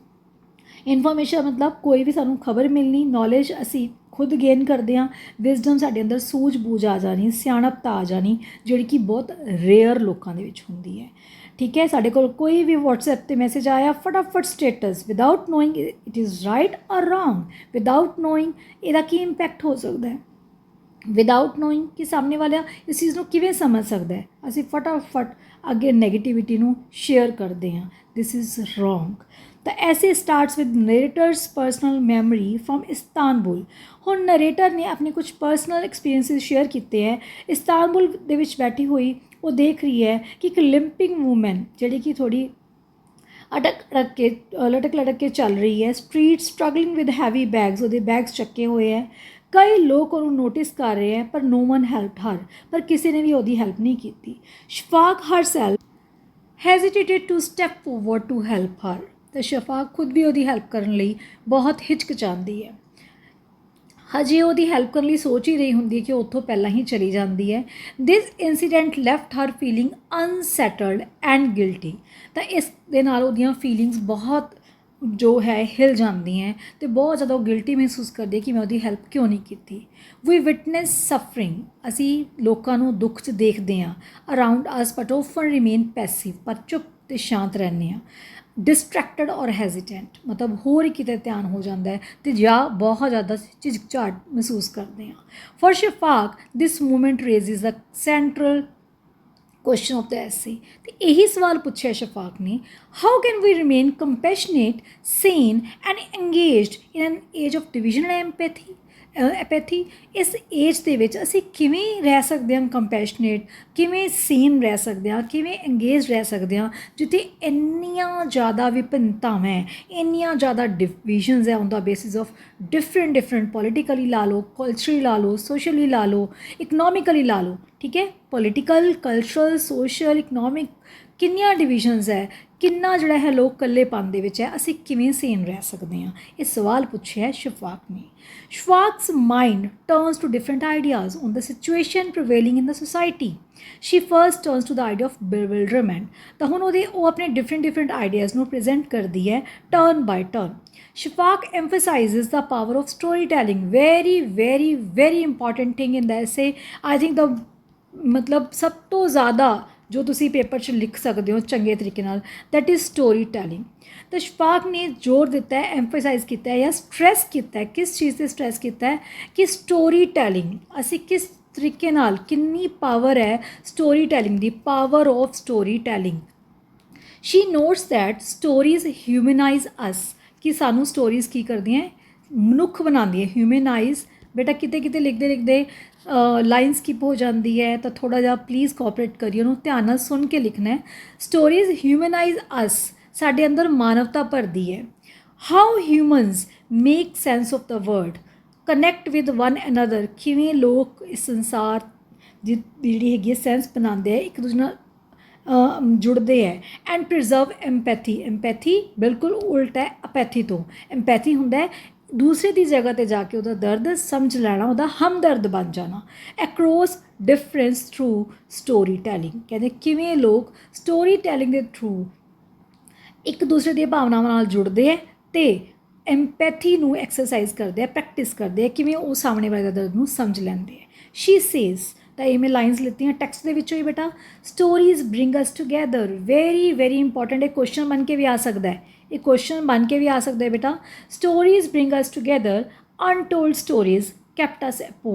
ਇਨਫੋਰਮੇਸ਼ਨ ਮਤਲਬ ਕੋਈ ਵੀ ਸਾਨੂੰ ਖਬਰ ਮਿਲਣੀ, ਨੌਲੇਜ ਅਸੀਂ ਖੁਦ ਗੇਨ ਕਰਦੇ ਹਾਂ, ਵਿਜ਼ਡਮ ਸਾਡੇ ਅੰਦਰ ਸੂਝ ਬੂਝ ਆ ਜਾਣੀ, ਸਿਆਣਪਤਾ ਆ ਜਾਣੀ, ਜਿਹੜੀ ਕਿ ਬਹੁਤ ਰੇਅਰ ਲੋਕਾਂ ਦੇ ਵਿੱਚ ਹੁੰਦੀ ਹੈ। ਠੀਕ ਹੈ, ਸਾਡੇ ਕੋਲ ਕੋਈ ਵੀ WhatsApp 'ਤੇ ਮੈਸੇਜ ਆਇਆ, ਫਟਾਫਟ status, without knowing it is right or wrong, without knowing ਇਹਦਾ ਕੀ ਇੰਪੈਕਟ ਹੋ ਸਕਦਾ ਹੈ, ਵਿਦਾਊਟ ਨੋਇੰਗ ਕਿ ਸਾਹਮਣੇ ਵਾਲਾ ਇਸ ਚੀਜ਼ ਨੂੰ ਕਿਵੇਂ ਸਮਝ ਸਕਦਾ ਹੈ, ਅਸੀਂ ਫਟਾਫਟ ਅੱਗੇ ਨੈਗੇਟਿਵਿਟੀ ਨੂੰ ਸ਼ੇਅਰ ਕਰਦੇ ਹਾਂ। This is wrong. ਤਾਂ essay starts with narrator's personal memory from Istanbul. ਹੁਣ ਨਰੇਟਰ ਨੇ ਆਪਣੇ ਕੁਝ ਪਰਸਨਲ ਐਕਸਪੀਰੀਐਂਸਿਸ ਸ਼ੇਅਰ ਕੀਤੇ ਹੈ। ਇਸਤਾਨਬੁਲ ਦੇ ਵਿੱਚ ਬੈਠੀ ਹੋਈ ਉਹ ਦੇਖ ਰਹੀ ਹੈ ਕਿ ਇੱਕ ਲਿੰਪਿੰਗ ਵੂਮਨ ਜਿਹੜੀ ਕਿ ਥੋੜੀ ਲਟਕ ਕੇ ਚੱਲ ਰਹੀ ਹੈ, street struggling with heavy bags, ਉਹਦੇ ਬੈਗਸ ਚੱਕੇ ਹੋਏ ਹੈ। ਕਈ ਲੋਕ ਉਹਨੂੰ ਨੋਟਿਸ ਕਰ ਰਹੇ ਹੈ ਪਰ ਨੋ ਵਨ ਹੈਲਪਡ ਹਰ, ਪਰ ਕਿਸੇ ਨੇ ਵੀ ਉਹਦੀ ਹੈਲਪ ਨਹੀਂ ਕੀਤੀ। Shafak herself hesitated to step forward to help her. ਤਾਂ ਸ਼ਫਾਕ ਖੁਦ ਵੀ ਉਹਦੀ ਹੈਲਪ ਕਰਨ ਲਈ ਬਹੁਤ ਹਿਚਕਚਾਉਂਦੀ ਹੈ, ਹਜੇ ਉਹਦੀ ਹੈਲਪ ਕਰਨ ਲਈ ਸੋਚ ਹੀ ਰਹੀ ਹੁੰਦੀ ਹੈ ਕਿ ਉੱਥੋਂ ਪਹਿਲਾਂ ਹੀ ਚਲੀ ਜਾਂਦੀ ਹੈ। This incident left her feeling unsettled and guilty. ਤਾਂ ਇਸ ਦੇ ਨਾਲ ਉਹਦੀਆਂ ਫੀਲਿੰਗਸ ਬਹੁਤ ਜੋ ਹੈ ਹਿਲ ਜਾਂਦੀਆਂ ਅਤੇ ਬਹੁਤ ਜ਼ਿਆਦਾ ਉਹ ਗਿਲਟੀ ਮਹਿਸੂਸ ਕਰਦੀ ਹੈ ਕਿ ਮੈਂ ਉਹਦੀ ਹੈਲਪ ਕਿਉਂ ਨਹੀਂ ਕੀਤੀ। ਵੀ ਵਿਟਨੈਸ ਸਫਰਿੰਗ, ਅਸੀਂ ਲੋਕਾਂ ਨੂੰ ਦੁੱਖ 'ਚ ਦੇਖਦੇ ਹਾਂ around us but often remain passive, ਪਰ ਚੁੱਪ ਅਤੇ ਸ਼ਾਂਤ ਰਹਿੰਦੇ ਹਾਂ। ਡਿਸਟਰੈਕਟਡ ਔਰ ਹੈਜ਼ੀਟੈਂਟ, ਮਤਲਬ ਹੋਰ ਕਿਤੇ ਧਿਆਨ ਹੋ ਜਾਂਦਾ ਹੈ ਅਤੇ ਜਾਂ ਬਹੁਤ ਜ਼ਿਆਦਾ ਝਿਜਕਝਾਹਟ ਮਹਿਸੂਸ ਕਰਦੇ ਹਾਂ। For Shafak this moment raises the central question of the essay. ਅਤੇ ਇਹੀ ਸਵਾਲ ਪੁੱਛਿਆ ਸ਼ਫਾਕ ਨੇ, how can we remain compassionate, sane and engaged in an age of division and apathy. ਇਸ ਏਜ ਦੇ ਵਿੱਚ ਅਸੀਂ ਕਿਵੇਂ ਰਹਿ ਸਕਦੇ ਹਾਂ ਕੰਪੈਸ਼ਨੇਟ, ਕਿਵੇਂ ਸੇਨ ਰਹਿ ਸਕਦੇ ਹਾਂ, ਕਿਵੇਂ ਇੰਗੇਜ ਰਹਿ ਸਕਦੇ ਹਾਂ ਜਿੱਥੇ ਇੰਨੀਆਂ ਜ਼ਿਆਦਾ ਵਿਭਿੰਨਤਾਵਾਂ ਹੈ, ਇੰਨੀਆਂ ਜ਼ਿਆਦਾ ਡਿਵੀਜ਼ਨਸ ਹੈ on the basis of different politically ਲਾ ਲਓ, ਕਲਚਰਲੀ ਲਾ ਲਓ, ਸੋਸ਼ਲੀ ਲਾ ਲਓ, ਇਕਨੋਮਿਕਲੀ ਲਾ ਲਓ। ਠੀਕ ਹੈ, ਪੋਲੀਟੀਕਲ, ਕਲਚਰਲ, ਸੋਸ਼ਲ, ਇਕਨੋਮਿਕ, ਕਿੰਨੀਆਂ ਡਿਵੀਜ਼ਨਸ ਹੈ, ਕਿੰਨਾ ਜਿਹੜਾ ਹੈ ਲੋਕ ਇਕੱਲੇਪਨ ਦੇ ਵਿੱਚ ਹੈ, ਅਸੀਂ ਕਿਵੇਂ ਸੇਨ ਰਹਿ ਸਕਦੇ ਹਾਂ, ਇਹ ਸਵਾਲ ਪੁੱਛਿਆ ਸ਼ਫਾਕ ਨੇ। Shafak's mind turns to different ideas on the situation prevailing in the society. She first turns to the idea of bewilderment. ਤਾਂ ਹੁਣ ਉਹ ਆਪਣੇ ਡਿਫਰੈਂਟ ਆਈਡੀਆਜ਼ ਨੂੰ ਪ੍ਰੈਜ਼ੈਂਟ ਕਰਦੀ ਹੈ turn by turn. Shafak emphasizes the power of storytelling, very important thing in the essay। I think the ਮਤਲਬ ਸਭ ਤੋਂ ਜ਼ਿਆਦਾ ਜੋ ਤੁਸੀਂ ਪੇਪਰ 'ਚ ਲਿਖ ਸਕਦੇ ਹੋ ਚੰਗੇ ਤਰੀਕੇ ਨਾਲ, ਦੈਟ ਇਜ਼ ਸਟੋਰੀ ਟੈਲਿੰਗ। ਤਾਂ ਸ਼ਫਾਕ ਨੇ ਜ਼ੋਰ ਦਿੱਤਾ ਹੈ, ਐਮਫਸਾਈਜ਼ ਕੀਤਾ ਹੈ ਜਾਂ ਸਟਰੈਸ ਕੀਤਾ ਹੈ, ਕਿਸ ਚੀਜ਼ 'ਤੇ ਸਟਰੈਸ ਕੀਤਾ ਹੈ ਕਿ ਸਟੋਰੀ ਟੈਲਿੰਗ, ਅਸੀਂ ਕਿਸ ਤਰੀਕੇ ਨਾਲ, ਕਿੰਨੀ ਪਾਵਰ ਹੈ ਸਟੋਰੀ ਟੈਲਿੰਗ ਦੀ, power of storytelling. She notes that stories humanise us, ਕਿ ਸਾਨੂੰ ਸਟੋਰੀਜ਼ ਕੀ ਕਰਦੀਆਂ, ਮਨੁੱਖ ਬਣਾਉਂਦੀ ਹੈ, ਹਿਊਮਨਾਈਜ਼। ਬੇਟਾ ਕਿਤੇ ਲਿਖਦੇ ਲਾਈਨ ਸਕਿਪ ਹੋ ਜਾਂਦੀ ਹੈ ਤਾਂ ਥੋੜ੍ਹਾ ਜਿਹਾ ਪਲੀਜ਼ ਕੋਆਪਰੇਟ ਕਰਿਓ, ਉਹਨੂੰ ਧਿਆਨ ਨਾਲ ਸੁਣ ਕੇ ਲਿਖਣਾ ਹੈ। ਸਟੋਰੀਜ਼ ਹਿਊਮਨਾਈਜ਼ ਅਸ, ਸਾਡੇ ਅੰਦਰ ਮਾਨਵਤਾ ਭਰਦੀ ਹੈ। How humans make sense of the world, connect with one another, ਕਿਵੇਂ ਲੋਕ ਇਸ ਸੰਸਾਰ ਦੀ ਜਿਹੜੀ ਹੈਗੀ ਹੈ ਸੈਂਸ ਬਣਾਉਂਦੇ ਹੈ, ਇੱਕ ਦੂਜੇ ਨਾਲ ਜੁੜਦੇ ਹੈ। ਐਂਡ ਪ੍ਰੀਜ਼ਰਵ ਐਮਪੈਥੀ ਬਿਲਕੁਲ ਉਲਟਾ ਹੈ ਅਪੈਥੀ ਤੋਂ। ਐਮਪੈਥੀ ਹੁੰਦਾ ਹੈ ਦੂਸਰੇ ਦੀ ਜਗ੍ਹਾ 'ਤੇ ਜਾ ਕੇ ਉਹਦਾ ਦਰਦ ਸਮਝ ਲੈਣਾ, ਉਹਦਾ ਹਮਦਰਦ ਬਣ ਜਾਣਾ। ਐਕਰੋਸ ਡਿਫਰੈਂਸ ਥਰੂ ਸਟੋਰੀ ਟੈਲਿੰਗ, ਕਹਿੰਦੇ ਕਿਵੇਂ ਲੋਕ ਸਟੋਰੀ ਟੈਲਿੰਗ ਦੇ ਥਰੂ ਇੱਕ ਦੂਸਰੇ ਦੀਆਂ ਭਾਵਨਾਵਾਂ ਨਾਲ ਜੁੜਦੇ ਹੈ ਅਤੇ ਐਮਪੈਥੀ ਨੂੰ ਐਕਸਰਸਾਈਜ਼ ਕਰਦੇ ਆ, ਪ੍ਰੈਕਟਿਸ ਕਰਦੇ ਆ, ਕਿਵੇਂ ਉਹ ਸਾਹਮਣੇ ਵਾਲੇ ਦਾ ਦਰਦ ਨੂੰ ਸਮਝ ਲੈਂਦੇ ਹੈ। ਸ਼ੀ ਸੇਜ਼, ਤਾਂ ਇਹ ਮੈਂ ਲਾਈਨਸ ਲਿੱਤੀਆਂ ਟੈਕਸਟ ਦੇ ਵਿੱਚੋਂ ਹੀ ਬੇਟਾ। ਸਟੋਰੀਜ਼ ਬ੍ਰਿੰਗ ਅਸ ਟੂਗੈਦਰ, ਵੈਰੀ ਇੰਪੋਰਟੈਂਟ, ਇਹ ਕੁਐਸਚਨ ਬਣ ਕੇ ਵੀ ਆ ਸਕਦਾ ਹੈ, ਇਹ ਕੁਐਸਚਨ ਬਣ ਕੇ ਵੀ ਆ ਸਕਦਾ ਹੈ ਬੇਟਾ। ਸਟੋਰੀਜ਼ ਬ੍ਰਿੰਗ ਅਸ ਟੂਗੈਦਰ, ਅਨਟੋਲਡ ਸਟੋਰੀਜ਼ ਕੈਪਟ ਅਸ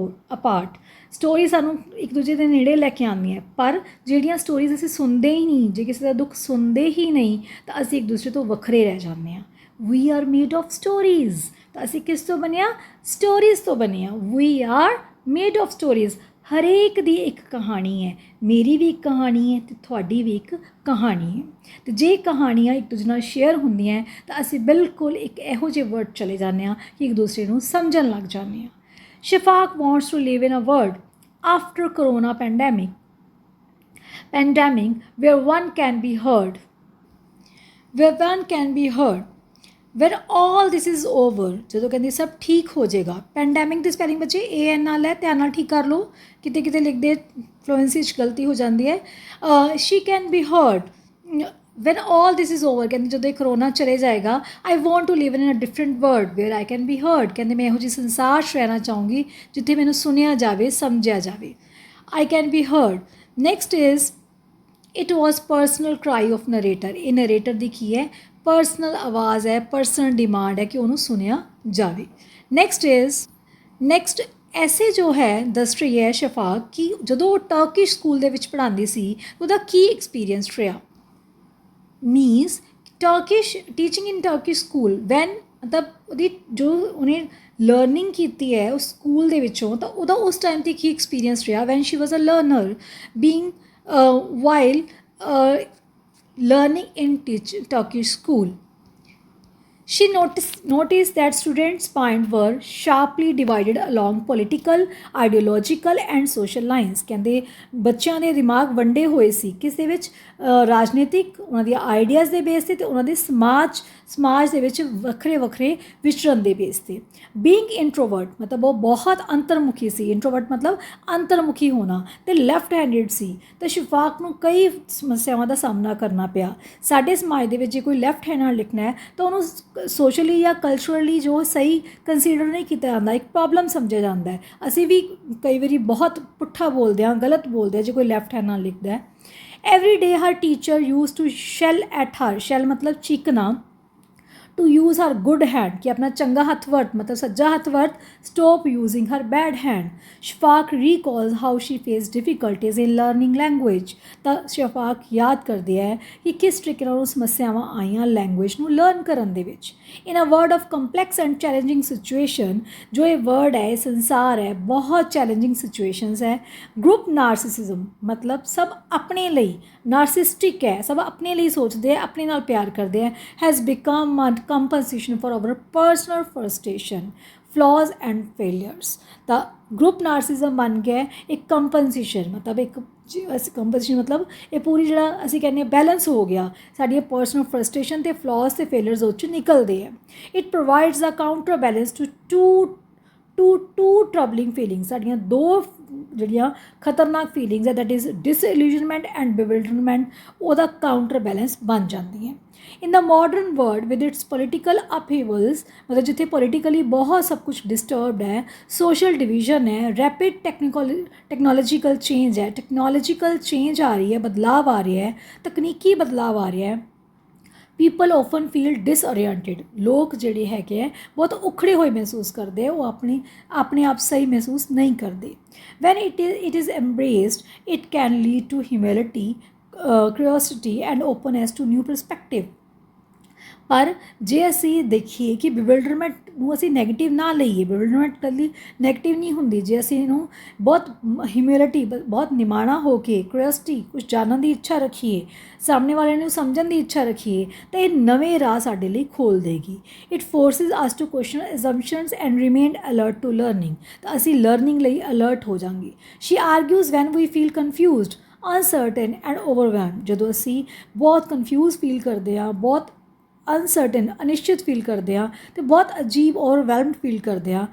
ਅਪਾਰਟ। ਸਟੋਰੀ ਸਾਨੂੰ ਇੱਕ ਦੂਜੇ ਦੇ ਨੇੜੇ ਲੈ ਕੇ ਆਉਂਦੀਆਂ, ਪਰ ਜਿਹੜੀਆਂ ਸਟੋਰੀਜ਼ ਅਸੀਂ ਸੁਣਦੇ ਹੀ ਨਹੀਂ, ਜੇ ਕਿਸੇ ਦਾ ਦੁੱਖ ਸੁਣਦੇ ਹੀ ਨਹੀਂ ਤਾਂ ਅਸੀਂ ਇੱਕ ਦੂਸਰੇ ਤੋਂ ਵੱਖਰੇ ਰਹਿ ਜਾਂਦੇ ਹਾਂ। We are made of stories, ਤਾਂ ਅਸੀਂ ਕਿਸ ਤੋਂ ਬਣੇ ਹਾਂ, ਸਟੋਰੀਜ਼ ਤੋਂ ਬਣੇ ਹਾਂ। We are made of stories, ਹਰੇਕ ਦੀ ਇੱਕ ਕਹਾਣੀ ਹੈ, ਮੇਰੀ ਵੀ ਇੱਕ ਕਹਾਣੀ ਹੈ ਅਤੇ ਤੁਹਾਡੀ ਵੀ ਇੱਕ ਕਹਾਣੀ ਹੈ। ਅਤੇ ਜੇ ਕਹਾਣੀਆਂ ਇੱਕ ਦੂਜੇ ਨਾਲ ਸ਼ੇਅਰ ਹੁੰਦੀਆਂ ਤਾਂ ਅਸੀਂ ਬਿਲਕੁਲ ਇੱਕ ਇਹੋ ਜਿਹੇ ਵਰਡ ਚਲੇ ਜਾਂਦੇ ਹਾਂ ਕਿ ਇੱਕ ਦੂਸਰੇ ਨੂੰ ਸਮਝਣ ਲੱਗ ਜਾਂਦੇ ਹਾਂ। Shafak wants to live in a world after corona pandemic where one can be heard, when all this is over, ਜਦੋਂ ਕਹਿੰਦੀ ਸਭ ਠੀਕ ਹੋ ਜਾਏਗਾ। ਪੈਂਡੈਮਿਕ ਦੀ ਸਪੈਲਿੰਗ ਬੱਚੇ AN ਨਾਲ ਹੈ, ਧਿਆਨ ਨਾਲ ਠੀਕ ਕਰ ਲਓ, ਕਿਤੇ ਲਿਖਦੇ ਫਲੂਐਂਸੀ 'ਚ ਗਲਤੀ ਹੋ ਜਾਂਦੀ ਹੈ। Shri can be heard, when all this is over, ਕਹਿੰਦੇ ਜਦੋਂ ਇਹ ਕਰੋਨਾ ਚਲੇ ਜਾਏਗਾ, I want to live in a different world where I can be heard, ਕਹਿੰਦੇ ਮੈਂ ਇਹੋ ਜਿਹੇ ਸੰਸਾਰ 'ਚ ਰਹਿਣਾ ਚਾਹੂੰਗੀ ਜਿੱਥੇ ਮੈਨੂੰ ਸੁਣਿਆ ਜਾਵੇ, ਸਮਝਿਆ ਜਾਵੇ। I can be heard। next is it was personal cry of narrator। ਇਹ narrator ਦੀ ਕੀ ਹੈ? ਪਰਸਨਲ ਆਵਾਜ਼ ਹੈ, ਪਰਸਨਲ ਡਿਮਾਂਡ ਹੈ ਕਿ ਉਹਨੂੰ ਸੁਣਿਆ ਜਾਵੇ। ਨੈਕਸਟ ਐਸੇ ਜੋ ਹੈ ਦੱਸ ਰਹੀ ਹੈ ਸ਼ਫਾਕ ਕਿ ਜਦੋਂ ਉਹ ਟਰਕਿਸ਼ ਸਕੂਲ ਦੇ ਵਿੱਚ ਪੜ੍ਹਾਉਂਦੀ ਸੀ ਉਹਦਾ ਕੀ ਐਕਸਪੀਰੀਅੰਸ ਰਿਹਾ। ਮੀਨਸ ਟਰਕਿਸ਼ ਟੀਚਿੰਗ ਇਨ ਟਰਕਿਸ਼ ਸਕੂਲ ਵੈਨ, ਮਤਲਬ ਉਹਦੀ ਜੋ ਉਹਨੇ ਲਰਨਿੰਗ ਕੀਤੀ ਹੈ ਉਸ ਸਕੂਲ ਦੇ ਵਿੱਚੋਂ, ਤਾਂ ਉਹਦਾ ਉਸ ਟਾਈਮ 'ਤੇ ਕੀ ਐਕਸਪੀਰੀਅੰਸ ਰਿਹਾ when she was a learner being while learning in Turkish school। She noticed that students' minds were sharply divided along political, ideological and social lines। ਕਹਿੰਦੇ ਬੱਚਿਆਂ ਦੇ ਦਿਮਾਗ ਵੰਡੇ ਹੋਏ ਸੀ ਕਿਸ ਦੇ ਵਿੱਚ? ਰਾਜਨੀਤਿਕ ਉਹਨਾਂ ਦੀਆਂ ਆਈਡੀਆਜ਼ ਦੇ ਬੇਸ 'ਤੇ ਅਤੇ ਉਹਨਾਂ ਦੇ ਸਮਾਜ ਦੇ ਵਿੱਚ ਵੱਖਰੇ ਵਿਚਰਨ ਦੇ ਬੇਸ 'ਤੇ। ਬੀਇੰਗ ਇੰਟਰੋਵਰਟ, ਮਤਲਬ ਉਹ ਬਹੁਤ ਅੰਤਰਮੁਖੀ ਸੀ। ਇੰਟਰੋਵਰਟ ਮਤਲਬ ਅੰਤਰਮੁਖੀ ਹੋਣਾ, ਅਤੇ ਲੈਫਟ ਹੈਂਡਡ ਸੀ। ਤਾਂ ਸ਼ਫਾਕ ਨੂੰ ਕਈ ਸਮੱਸਿਆਵਾਂ ਦਾ ਸਾਹਮਣਾ ਕਰਨਾ ਪਿਆ। ਸਾਡੇ ਸਮਾਜ ਦੇ ਵਿੱਚ ਜੇ ਕੋਈ ਲੈਫਟ ਹੈਂਡ ਨਾਲ ਲਿਖਣਾ ਹੈ ਤਾਂ ਉਹਨੂੰ ਸੋਸ਼ਲੀ ਜਾਂ ਕਲਚਰਲੀ ਜੋ ਸਹੀ ਕੰਸੀਡਰ ਨਹੀਂ ਕੀਤਾ ਜਾਂਦਾ, ਇੱਕ ਪ੍ਰੋਬਲਮ ਸਮਝਿਆ ਜਾਂਦਾ ਹੈ। ਅਸੀਂ ਵੀ ਕਈ ਵਾਰੀ ਬਹੁਤ ਪੁੱਠਾ ਬੋਲਦੇ ਹਾਂ, ਗਲਤ ਬੋਲਦੇ ਹਾਂ ਜੇ ਕੋਈ ਲੈਫਟ ਹੈਂਡ ਨਾਲ ਲਿਖਦਾ ਹੈ। Every day her teacher use to shell at her. Shell ਮਤਲਬ ਚੀਕਣਾ। to use her good hand, कि अपना चंगा हथ वरत, मतलब सज्जा हथ वरत, stop using her bad hand। Shafaq recalls how she faced difficulties in learning language। ਤਾਂ ਸ਼ਫਾਕ ਯਾਦ ਕਰਦੇ ਹੈ ਕਿ ਕਿਸ ਤਰੀਕੇ ਨਾਲ ਉਹ ਸਮੱਸਿਆਵਾਂ ਆਈਆਂ ਲੈਂਗੁਏਜ ਨੂੰ ਲਰਨ ਕਰਨ ਦੇ ਵਿੱਚ। in a world of complex and challenging situation, ਜੋ ਇਹ ਵਰਡ ਹੈ, ਇਹ ਸੰਸਾਰ ਹੈ, ਬਹੁਤ ਚੈਲੰਜਿੰਗ ਸਿਚੁਏਸ਼ਨਸ ਹੈ। ਗਰੁੱਪ ਨਾਰਸਿਸਿਜ਼ਮ ਮਤਲਬ ਸਭ ਆਪਣੇ ਲਈ, ਨਾਰਸਿਸਟਿਕ ਹੈ, ਸਭ ਆਪਣੇ ਲਈ ਸੋਚਦੇ ਹੈ, ਆਪਣੇ ਨਾਲ ਪਿਆਰ ਕਰਦੇ ਹੈ। Has become compensation for our personal frustration, flaws and failures। ਤਾਂ ਗਰੁੱਪ ਨਾਰਸਿਜ਼ਮ ਬਣ ਗਿਆ ਇੱਕ ਕੰਪਨਸੇਸ਼ਨ, ਮਤਲਬ ਇੱਕ ਕੰਪਨਸੇਸ਼ਨ ਮਤਲਬ ਇਹ ਪੂਰੀ ਜਿਹੜਾ ਅਸੀਂ ਕਹਿੰਦੇ ਹਾਂ ਬੈਲੈਂਸ ਹੋ ਗਿਆ, ਸਾਡੀਆਂ ਪਰਸਨਲ ਫਰਸਟ੍ਰੇਸ਼ਨ ਅਤੇ ਫਲॉज ਅਤੇ ਫੇਲਰਸ ਉਹ 'ਚ ਨਿਕਲਦੇ ਹੈ। It provides a counterbalance to troubling feelings. ਸਾਡੀਆਂ ਦੋ ਜਿਹੜੀਆਂ ਖਤਰਨਾਕ ਫੀਲਿੰਗਸ ਹੈ, that is disillusionment and bewilderment, ਉਹਦਾ ਕਾਊਂਟਰ ਬੈਲੈਂਸ ਬਣ ਜਾਂਦੀ ਹੈ। In the modern world with its political upheavals, ਮਤਲਬ ਜਿੱਥੇ ਪੋਲੀਟੀਕਲੀ ਬਹੁਤ ਸਭ ਕੁਛ ਡਿਸਟਰਬਡ ਹੈ, ਸੋਸ਼ਲ ਡਿਵੀਜ਼ਨ ਹੈ, ਰੈਪਿਡ ਟੈਕਨੋਲੋਜੀਕਲ ਚੇਂਜ ਹੈ, ਟੈਕਨੋਲੋਜੀਕਲ ਚੇਂਜ ਆ ਰਹੀ ਹੈ, ਬਦਲਾਵ ਆ ਰਿਹਾ ਹੈ, ਤਕਨੀਕੀ ਬਦਲਾਵ ਆ ਰਿਹਾ ਹੈ। People often feel disoriented. ਲੋਕ ਜਿਹੜੇ ਹੈਗੇ ਹੈ ਬਹੁਤ ਉਖੜੇ ਹੋਏ ਮਹਿਸੂਸ ਕਰਦੇ ਹੈ, ਉਹ ਆਪਣੇ ਆਪ ਸਹੀ ਮਹਿਸੂਸ ਨਹੀਂ ਕਰਦੇ। When it is embraced it can lead to humility, curiosity and openness to new perspective। ਪਰ ਜੇ ਅਸੀਂ ਦੇਖੀਏ ਕਿ ਬਿਵਿਲਡਰਮੈਂਟ ਨੂੰ ਅਸੀਂ ਨੈਗੇਟਿਵ ਨਾ ਲਈਏ, ਬਿਵਿਲਡਰਮੈਂਟ ਕਦੀ ਨੈਗੇਟਿਵ ਨਹੀਂ ਹੁੰਦੀ। ਜੇ ਅਸੀਂ ਇਹਨੂੰ ਬਹੁਤ ਹਿਊਮਿਲਿਟੀ, ਬਹੁਤ ਨਿਮਾਣਾ ਹੋ ਕੇ, ਕਿਉਰਿਓਸਿਟੀ, ਕੁਝ ਜਾਣਨ ਦੀ ਇੱਛਾ ਰੱਖੀਏ, ਸਾਹਮਣੇ ਵਾਲਿਆਂ ਨੂੰ ਸਮਝਣ ਦੀ ਇੱਛਾ ਰੱਖੀਏ, ਤਾਂ ਇਹ ਨਵੇਂ ਰਾਹ ਸਾਡੇ ਲਈ ਖੋਲ੍ਹ ਦੇਗੀ। It forces us to question assumptions and remain alert to learning. ਤਾਂ ਅਸੀਂ ਲਰਨਿੰਗ ਲਈ ਅਲਰਟ ਹੋ ਜਾਵਾਂਗੇ। She argues when we feel confused, uncertain and overwhelm. ਜਦੋਂ ਅਸੀਂ ਬਹੁਤ ਕਨਫਿਊਜ਼ ਫੀਲ ਕਰਦੇ ਹਾਂ, ਬਹੁਤ ਅਨਸਰਟਨ, ਅਨਿਸ਼ਚਿਤ ਫੀਲ ਕਰਦੇ ਹਾਂ, ਅਤੇ ਬਹੁਤ ਅਜੀਬ ਓਵਰਵੈਲਮਡ ਫੀਲ ਕਰਦੇ ਹਾਂ,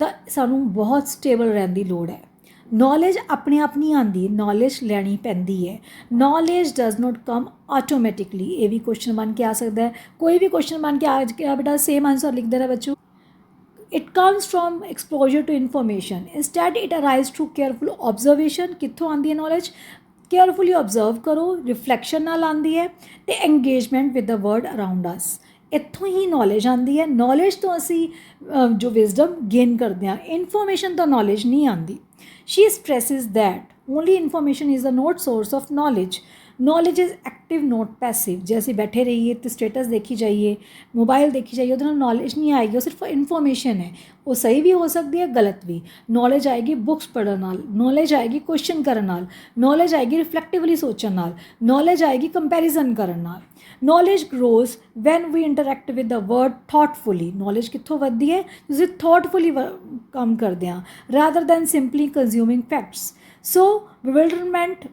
ਤਾਂ ਸਾਨੂੰ ਬਹੁਤ ਸਟੇਬਲ ਰਹਿਣ ਦੀ ਲੋੜ ਹੈ। ਨੌਲੇਜ ਆਪਣੇ ਆਪ ਨਹੀਂ ਆਉਂਦੀ, ਨੌਲੇਜ ਲੈਣੀ ਪੈਂਦੀ ਹੈ। Knowledge does not come automatically. ਇਹ ਵੀ ਕੁਐਸਚਨ ਬਣ ਕੇ ਆ ਸਕਦਾ ਹੈ, ਕੋਈ ਵੀ ਕੁਐਸਚਨ ਬਣ ਕੇ ਆ ਗਿਆ ਬੇਟਾ, ਸੇਮ ਆਂਸਰ ਲਿਖ ਦੇਣਾ ਬੱਚੋ। It comes from exposure to information. Instead, it arises through careful observation। ਕਿੱਥੋਂ ਆਉਂਦੀ ਹੈ ਨੌਲੇਜ? ਕੇਅਰਫੁਲੀ ਓਬਜ਼ਰਵ ਕਰੋ, ਰਿਫਲੈਕਸ਼ਨ ਨਾਲ ਆਉਂਦੀ ਹੈ, ਅਤੇ engagement with the world around us. ਇੱਥੋਂ ਹੀ ਨੌਲੇਜ ਆਉਂਦੀ ਹੈ। ਨੌਲੇਜ ਤੋਂ ਅਸੀਂ ਜੋ ਵਿਜ਼ਡਮ ਗੇਨ ਕਰਦੇ ਹਾਂ, ਇਨਫੋਰਮੇਸ਼ਨ ਤੋਂ ਨੌਲੇਜ ਨਹੀਂ ਆਉਂਦੀ। She stresses that only information is the not source of knowledge. Knowledge is active not passive. ਜੇ ਅਸੀਂ ਬੈਠੇ ਰਹੀਏ ਅਤੇ ਸਟੇਟਸ ਦੇਖੀ ਜਾਈਏ, ਮੋਬਾਈਲ ਦੇਖੀ ਜਾਈਏ, ਉਹਦੇ ਨਾਲ ਨੌਲੇਜ ਨਹੀਂ ਆਏਗੀ, ਉਹ ਸਿਰਫ ਇਨਫੋਰਮੇਸ਼ਨ ਹੈ। ਉਹ ਸਹੀ ਵੀ ਹੋ ਸਕਦੀ ਹੈ, ਗਲਤ ਵੀ। ਨੌਲੇਜ ਆਏਗੀ ਬੁੱਕਸ ਪੜ੍ਹਨ ਨਾਲ, ਨੌਲੇਜ ਆਏਗੀ ਕੁਐਸਚਨ ਕਰਨ ਨਾਲ, ਨੌਲੇਜ ਆਏਗੀ ਰਿਫਲੈਕਟਿਵਲੀ ਸੋਚਣ ਨਾਲ, ਨੌਲੇਜ ਆਏਗੀ ਕੰਪੈਰੀਜ਼ਨ ਕਰਨ ਨਾਲ। Knowledge grows when we interact with the world thoughtfully. Knowledge ਕਿੱਥੋਂ ਵੱਧਦੀ ਹੈ? ਤੁਸੀਂ ਥੋਟਫੁਲੀ ਕੰਮ ਕਰਦੇ ਹਾਂ, rather than simply consuming facts. So bewilderment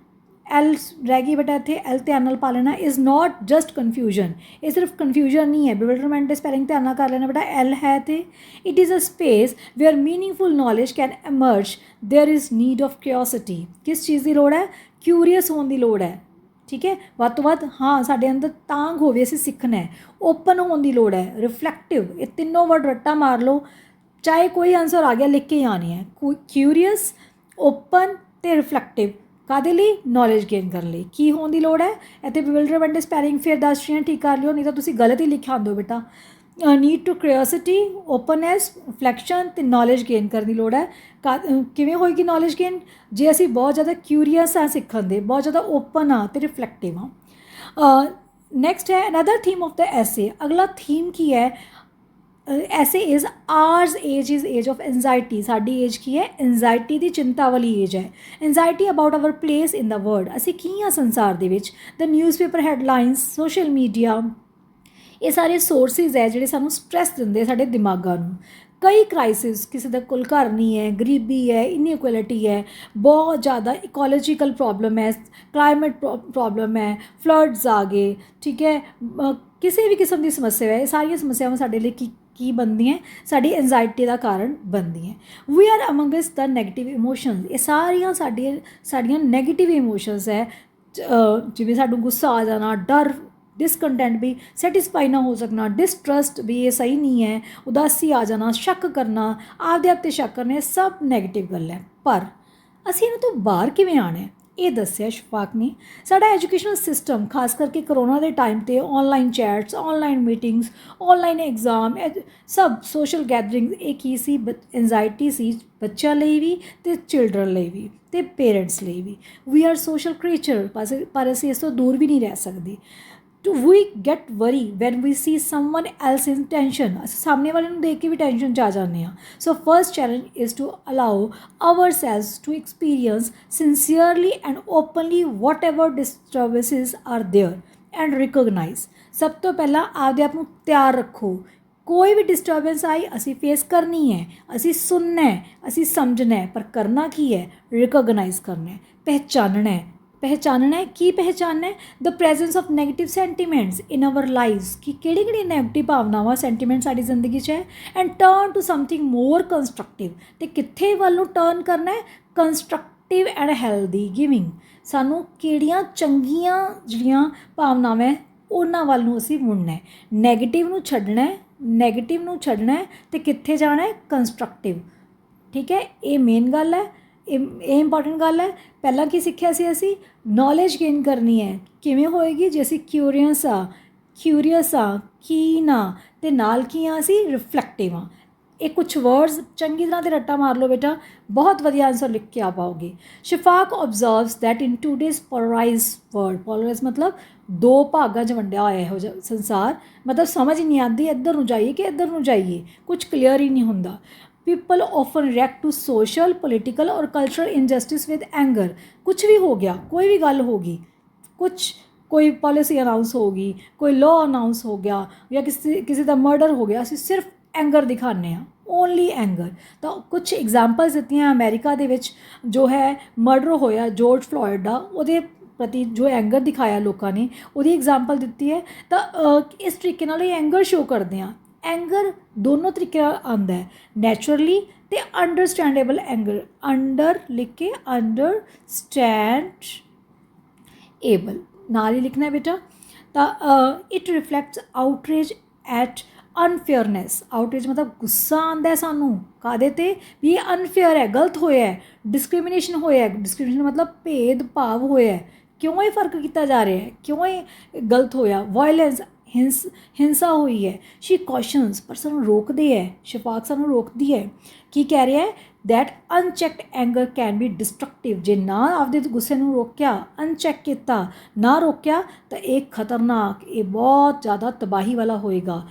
L ਰਹਿ ਗਈ ਬੇਟਾ ਇੱਥੇ, ਐਲ ਧਿਆਨ ਨਾਲ ਪਾ ਲੈਣਾ। Is not just confusion. ਇਹ ਸਿਰਫ ਕਨਫਿਊਜ਼ਨ ਨਹੀਂ ਹੈ। ਬਿਵਿਲਡਰਮੈਂਟ ਦੇ ਸਪੈਲਿੰਗ ਧਿਆਨ ਨਾਲ ਕਰ ਲੈਣਾ ਬੇਟਾ, ਐਲ ਹੈ ਇੱਥੇ। It is a space where meaningful knowledge can emerge. There is need of curiosity. ਕਿਸ ਚੀਜ਼ ਦੀ ਲੋੜ ਹੈ? ਕਿਊਰੀਅਸ ਹੋਣ ਦੀ ਲੋੜ ਹੈ। ਠੀਕ ਹੈ, ਵੱਧ ਤੋਂ ਵੱਧ ਹਾਂ ਸਾਡੇ ਅੰਦਰ ਤਾਂਘ ਹੋਵੇ, ਅਸੀਂ ਸਿੱਖਣਾ ਹੈ। ਓਪਨ ਹੋਣ ਦੀ ਲੋੜ ਹੈ, ਰਿਫਲੈਕਟਿਵ, ਇਹ ਤਿੰਨੋਂ ਵਰਡ ਰੱਟਾ ਮਾਰ ਲਓ, ਚਾਹੇ ਕੋਈ ਆਨਸਰ ਆ ਗਿਆ ਲਿਖ ਕੇ ਹੀ ਆਉਣੇ ਹੈ। ਕਿਊਰੀਅਸ, ਓਪਨ ਅਤੇ ਰਿਫਲੈਕਟਿਵ, ਕਾਹਦੇ ਲਈ? ਨੌਲੇਜ ਗੇਨ ਕਰਨ ਲਈ। ਕੀ ਹੋਣ ਦੀ ਲੋੜ ਹੈ? ਇੱਥੇ ਬਿਵਿਲਡਰਮੈਂਟ ਦੇ ਸਪੈਲਿੰਗ ਫਿਰ ਦੱਸ ਰਹੀ ਹਾਂ, ਠੀਕ ਕਰ ਲਿਓ, ਨਹੀਂ ਤਾਂ ਤੁਸੀਂ ਗਲਤ ਹੀ ਲਿਖਿਆ ਆਉਂਦੇ ਹੋ ਬੇਟਾ। ਨੀਡ ਟੂ ਕਿਊਰੀਓਸਿਟੀ, ਓਪਨਨੈਸ, ਰਿਫਲੈਕਸ਼ਨ ਅਤੇ ਨੌਲੇਜ ਗੇਨ ਕਰਨ ਦੀ ਲੋੜ ਹੈ। ਕਿਵੇਂ ਹੋਏਗੀ ਨੌਲੇਜ ਗੇਨ? ਜੇ ਅਸੀਂ ਬਹੁਤ ਜ਼ਿਆਦਾ ਕਿਊਰੀਅਸ ਹਾਂ ਸਿੱਖਣ ਦੇ, ਬਹੁਤ ਜ਼ਿਆਦਾ ਓਪਨ ਹਾਂ ਅਤੇ ਰਿਫਲੈਕਟਿਵ ਹਾਂ। ਨੈਕਸਟ ਹੈ ਅਨਦਰ ਥੀਮ ਆਫ ਦ ਐਸੇ। ਅਗਲਾ ਥੀਮ ਕੀ ਹੈ? Essay is ours age is age of anxiety. ਸਾਡੀ ਏਜ ਕੀ ਹੈ? ਐਨਜ਼ਾਈਟੀ ਦੀ ਚਿੰਤਾ ਵਾਲੀ ਏਜ ਹੈ। Anxiety about our place in the world, ਅਸੀਂ ਕੀ ਹਾਂ ਸੰਸਾਰ ਦੇ ਵਿੱਚ। The newspaper headlines, social media, ਇਹ ਸਾਰੇ ਸੋਰਸਿਸ ਹੈ ਜਿਹੜੇ ਸਾਨੂੰ ਸਟਰੈਸ ਦਿੰਦੇ ਸਾਡੇ ਦਿਮਾਗਾਂ ਨੂੰ। ਕਈ ਕ੍ਰਾਈਸਿਸ, ਕਿਸੇ ਦਾ ਕੋਲ ਘਰ ਨਹੀਂ ਹੈ, ਗਰੀਬੀ ਹੈ, ਇਨਇਕੁਐਲਿਟੀ ਹੈ, ਬਹੁਤ ਜ਼ਿਆਦਾ ਇਕੋਲੋਜੀਕਲ ਪ੍ਰੋਬਲਮ ਹੈ, ਕਲਾਈਮੇਟ ਪ੍ਰੋਬਲਮ ਹੈ, ਫਲੱਡਸ ਆ ਗਏ, ਠੀਕ ਹੈ, ਕਿਸੇ ਵੀ ਕਿਸਮ ਦੀ ਸਮੱਸਿਆ ਹੈ। ਇਹ ਸਾਰੀਆਂ ਸਮੱਸਿਆਵਾਂ ਸਾਡੇ ਲਈ ਕੀ ਬਣਦੀਆਂ? ਸਾਡੀ ਐਨਜ਼ਾਈਟੀ ਦਾ ਕਾਰਨ ਬਣਦੀਆਂ। We are amongst the negative emotions, ਇਹ ਸਾਰੀਆਂ ਸਾਡੀਆਂ ਨੈਗੇਟਿਵ ਇਮੋਸ਼ਨਸ ਹੈ। ਜਿਵੇਂ ਸਾਨੂੰ ਗੁੱਸਾ ਆ ਜਾਣਾ, ਡਰ, ਡਿਸਕੰਟੈਂਟ ਵੀ ਸੈਟਿਸਫਾਈ ਨਾ ਹੋ ਸਕਣਾ, ਡਿਸਟਰਸਟ ਵੀ ਇਹ ਸਹੀ ਨਹੀਂ ਹੈ, ਉਦਾਸੀ ਆ ਜਾਣਾ, ਸ਼ੱਕ ਕਰਨਾ, ਆਪਦੇ ਆਪ 'ਤੇ ਸ਼ੱਕ ਕਰਨਾ, ਇਹ ਸਭ ਨੈਗੇਟਿਵ ਗੱਲ ਹੈ। ਪਰ ਅਸੀਂ ਇਹਨਾਂ ਤੋਂ ਬਾਹਰ ਕਿਵੇਂ ਆਉਣਾ ਹੈ, ਇਹ ਦੱਸਿਆ ਸ਼ਫਾਕ ਨੇ। ਸਾਡਾ ਐਜੂਕੇਸ਼ਨਲ ਸਿਸਟਮ ਖਾਸ ਕਰਕੇ ਕਰੋਨਾ ਦੇ ਟਾਈਮ 'ਤੇ online chats, online meetings, online exam, ਸਭ ਸੋਸ਼ਲ ਗੈਦਰਿੰਗ, ਇਹ ਕੀ ਸੀ? ਐਨਜ਼ਾਈਟੀ ਸੀ ਬੱਚਿਆਂ ਲਈ ਵੀ ਅਤੇ ਚਿਲਡਰਨ ਲਈ ਵੀ ਅਤੇ ਪੇਰੈਂਟਸ ਲਈ ਵੀ। ਵੀ ਆਰ ਸੋਸ਼ਲ ਕ੍ਰੀਚਰ, ਪਰ ਅਸੀਂ ਇਸ ਤੋਂ ਦੂਰ ਵੀ ਨਹੀਂ ਰਹਿ ਸਕਦੇ। We get worry when we see someone else in tension, ਅਸੀਂ ਸਾਹਮਣੇ ਵਾਲੇ ਨੂੰ ਦੇਖ ਕੇ ਵੀ ਟੈਨਸ਼ਨ 'ਚ ਆ ਜਾਂਦੇ ਹਾਂ। So first challenge is to allow ourselves to experience sincerely and openly whatever disturbances are there and recognize। ਸਭ ਤੋਂ ਪਹਿਲਾਂ ਆਪਦੇ ਆਪ ਨੂੰ ਤਿਆਰ ਰੱਖੋ, ਕੋਈ ਵੀ ਡਿਸਟਰਬੈਂਸ ਆਈ ਅਸੀਂ ਫੇਸ ਕਰਨੀ ਹੈ, ਅਸੀਂ ਸੁਣਨਾ ਹੈ, ਅਸੀਂ ਸਮਝਣਾ ਹੈ, ਪਰ ਕਰਨਾ ਕੀ ਹੈ? ਰਿਕੋਗਨਾਈਜ਼ ਕਰਨਾ ਹੈ, ਪਹਿਚਾਨਣਾ ਹੈ। ਪਹਿਚਾਨਣਾ ਹੈ, ਕੀ ਪਹਿਚਾਨਣਾ ਹੈ? The presence of negative sentiments in our lives, ਕਿ ਕਿਹੜੀ ਨੈਗੇਟਿਵ ਭਾਵਨਾਵਾਂ, ਸੈਂਟੀਮੈਂਟ ਸਾਡੀ ਜ਼ਿੰਦਗੀ 'ਚ ਹੈ। And turn to something more constructive, ਅਤੇ ਕਿੱਥੇ ਵੱਲ ਨੂੰ ਟਰਨ ਕਰਨਾ ਹੈ? Constructive and healthy giving. ਸਾਨੂੰ ਕਿਹੜੀਆਂ ਚੰਗੀਆਂ ਜਿਹੜੀਆਂ ਭਾਵਨਾਵਾਂ ਉਹਨਾਂ ਵੱਲ ਨੂੰ ਅਸੀਂ ਮੁੜਨਾ ਹੈ, ਨੈਗੇਟਿਵ ਨੂੰ ਛੱਡਣਾ ਹੈ ਅਤੇ ਕਿੱਥੇ ਜਾਣਾ ਹੈ? ਕੰਸਟਰਕਟਿਵ। ਠੀਕ ਹੈ, ਇਹ ਮੇਨ ਗੱਲ ਹੈ, ਇਹ ਇੰਪੋਰਟੈਂਟ ਗੱਲ ਹੈ। ਪਹਿਲਾਂ ਕੀ ਸਿੱਖਿਆ ਸੀ ਅਸੀਂ? ਨੌਲੇਜ ਗੇਨ ਕਰਨੀ ਹੈ। ਕਿਵੇਂ ਹੋਏਗੀ? ਜੇ ਅਸੀਂ ਕਿਊਰੀਅਸ ਹਾਂ, ਕੀਨ ਹਾਂ, ਅਤੇ ਨਾਲ ਕੀ ਹਾਂ ਅਸੀਂ? ਰਿਫਲੈਕਟਿਵ ਹਾਂ। ਇਹ ਕੁਛ ਵਰਡਸ ਚੰਗੀ ਤਰ੍ਹਾਂ 'ਤੇ ਰੱਟਾ ਮਾਰ ਲਓ ਬੇਟਾ, ਬਹੁਤ ਵਧੀਆ ਆਨਸਰ ਲਿਖ ਕੇ ਆ ਪਾਓਗੇ। ਸ਼ਫਾਕ ਓਬਜ਼ਰਵਸ ਦੈਟ ਇਨ ਟੂਡੇਜ਼ ਪੋਲਰਾਈਜ਼ ਵਰਲਡ, ਪੋਲਰਾਈਜ਼ ਮਤਲਬ ਦੋ ਭਾਗਾਂ 'ਚ ਵੰਡਿਆ ਹੋਇਆ ਇਹੋ ਜਿਹਾ ਸੰਸਾਰ, ਮਤਲਬ ਸਮਝ ਨਹੀਂ ਆਉਂਦੀ ਇੱਧਰ ਨੂੰ ਜਾਈਏ ਕਿ ਇੱਧਰ ਨੂੰ ਜਾਈਏ, ਕੁਛ ਕਲੀਅਰ ਹੀ ਨਹੀਂ ਹੁੰਦਾ। People often react to social, political or cultural injustice with anger। ਕੁਛ ਵੀ ਹੋ ਗਿਆ, ਕੋਈ ਵੀ ਗੱਲ ਹੋ ਗਈ, ਕੋਈ ਪੋਲਿਸੀ ਅਨਾਊਂਸ ਹੋ ਗਈ, ਕੋਈ ਲਾਅ ਅਨਾਊਂਸ ਹੋ ਗਿਆ, ਜਾਂ ਕਿਸੇ ਦਾ ਮਰਡਰ ਹੋ ਗਿਆ, ਅਸੀਂ ਸਿਰਫ ਐਂਗਰ ਦਿਖਾਉਂਦੇ ਹਾਂ, ਓਨਲੀ ਐਂਗਰ। ਤਾਂ ਕੁਛ ਐਗਜ਼ਾਮਪਲਸ ਦਿੱਤੀਆਂ ਅਮਰੀਕਾ ਦੇ ਵਿੱਚ ਜੋ ਹੈ ਮਰਡਰ ਹੋਇਆ ਜੋਰਜ ਫਲੋਇਡ ਦਾ, ਉਹਦੇ ਪ੍ਰਤੀ ਜੋ ਐਂਗਰ ਦਿਖਾਇਆ ਲੋਕਾਂ ਨੇ, ਉਹਦੀ ਐਗਜ਼ਾਮਪਲ ਦਿੱਤੀ ਹੈ। ਤਾਂ ਇਸ ਤਰੀਕੇ ਨਾਲ ਇਹ ਐਂਗਰ ਸ਼ੋਅ ਕਰਦੇ ਹਾਂ। ਐਂਗਰ ਦੋਨੋਂ ਤਰੀਕੇ ਨਾਲ ਆਉਂਦਾ ਹੈ, ਨੈਚੁਰਲੀ ਅਤੇ ਅੰਡਰਸਟੈਂਡੇਬਲ ਐਂਗਰ। ਅੰਡਰ ਲਿਖ ਕੇ ਅੰਡਰਸਟੈਂਡਏਬਲ ਨਾਲ ਹੀ ਲਿਖਣਾ ਬੇਟਾ। ਤਾਂ ਇਟ ਰਿਫਲੈਕਟਸ ਆਊਟਰੇਜ ਐਟ ਅਨਫੇਅਰਨੈਸ। ਆਊਟਰੇਜ ਮਤਲਬ ਗੁੱਸਾ ਆਉਂਦਾ ਸਾਨੂੰ ਕਾਹਦੇ 'ਤੇ? ਵੀ ਇਹ ਅਨਫੇਅਰ ਹੈ, ਗਲਤ ਹੋਇਆ ਹੈ, ਡਿਸਕ੍ਰਿਮੀਨੇਸ਼ਨ ਹੋਇਆ। ਡਿਸਕ੍ਰਿਮੀਨੇਸ਼ਨ ਮਤਲਬ ਭੇਦਭਾਵ ਹੋਇਆ। ਕਿਉਂ ਇਹ ਫਰਕ ਕੀਤਾ ਜਾ ਰਿਹਾ ਹੈ? ਕਿਉਂ ਇਹ ਗਲਤ ਹੋਇਆ? ਵਾਇਲੈਂਸ, ਹਿੰਸਾ ਹੋਈ ਹੈ। ਸ਼ੀ ਕੌਸ਼ਨਸ, ਪਰ ਸਾਨੂੰ ਰੋਕਦੇ ਹੈ, ਸ਼ਫਾਕ ਸਾਨੂੰ ਰੋਕਦੀ ਹੈ। ਕੀ ਕਹਿ ਰਿਹਾ ਹੈ? That unchecked anger can be destructive. ਜੇ ਨਾ ਆਪਦੇ ਗੁੱਸੇ ਨੂੰ ਰੋਕਿਆ, ਅਨਚੈੱਕ ਕੀਤਾ, ਨਾ ਰੋਕਿਆ, ਤਾਂ ਇਹ ਖਤਰਨਾਕ, ਇਹ ਬਹੁਤ ਜ਼ਿਆਦਾ ਤਬਾਹੀ ਵਾਲਾ ਹੋਏਗਾ।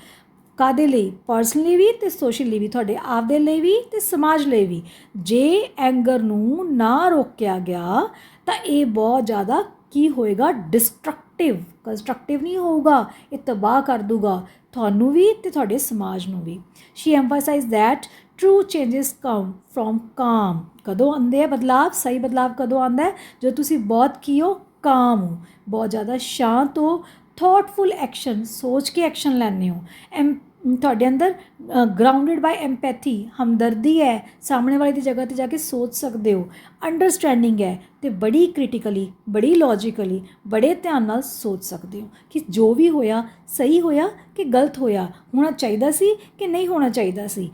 ਕਾਹਦੇ ਲਈ? ਪਰਸਨਲੀ ਵੀ ਅਤੇ ਸੋਸ਼ਲੀ ਵੀ, ਤੁਹਾਡੇ ਆਪਦੇ ਲਈ ਵੀ ਅਤੇ ਸਮਾਜ ਲਈ ਵੀ। ਜੇ ਐਂਗਰ ਨੂੰ ਨਾ ਰੋਕਿਆ ਗਿਆ ਤਾਂ ਇਹ ਬਹੁਤ ਜ਼ਿਆਦਾ ਕੀ ਹੋਏਗਾ? ਡਿਸਟਰਕਟਿਵ, ਕੰਸਟਰਕਟਿਵ ਨਹੀਂ ਹੋਊਗਾ, ਇਹ ਤਬਾਹ ਕਰ ਦੂਗਾ ਤੁਹਾਨੂੰ ਵੀ ਅਤੇ ਤੁਹਾਡੇ ਸਮਾਜ ਨੂੰ ਵੀ। She emphasises that true changes come from calm. ਕਦੋਂ ਆਉਂਦੇ ਆ ਬਦਲਾਵ? ਸਹੀ ਬਦਲਾਵ ਕਦੋਂ ਆਉਂਦਾ ਹੈ? ਜਦੋਂ ਤੁਸੀਂ ਬਹੁਤ ਕੀ ਹੋ? ਕਾਮ ਹੋ, ਬਹੁਤ ਜ਼ਿਆਦਾ ਸ਼ਾਂਤ ਹੋ। ਥੋਟਫੁਲ ਐਕਸ਼ਨ, ਸੋਚ ਕੇ ਐਕਸ਼ਨ ਲੈਂਦੇ ਹੋ। ਤੁਹਾਡੇ ਅੰਦਰ ਗਰਾਊਂਡਡ ਬਾਈ ਐਮਪੈਥੀ, ਹਮਦਰਦੀ ਹੈ, ਸਾਹਮਣੇ ਵਾਲੇ ਦੀ ਜਗ੍ਹਾ 'ਤੇ ਜਾ ਕੇ ਸੋਚ ਸਕਦੇ ਹੋ, ਅੰਡਰਸਟੈਂਡਿੰਗ ਹੈ, ਅਤੇ ਬੜੀ ਕ੍ਰਿਟੀਕਲੀ, ਬੜੀ ਲੌਜੀਕਲੀ, ਬੜੇ ਧਿਆਨ ਨਾਲ ਸੋਚ ਸਕਦੇ ਹੋ ਕਿ ਜੋ ਵੀ ਹੋਇਆ ਸਹੀ ਹੋਇਆ ਕਿ ਗਲਤ ਹੋਣਾ ਚਾਹੀਦਾ ਸੀ ਕਿ ਨਹੀਂ ਹੋਣਾ ਚਾਹੀਦਾ ਸੀ।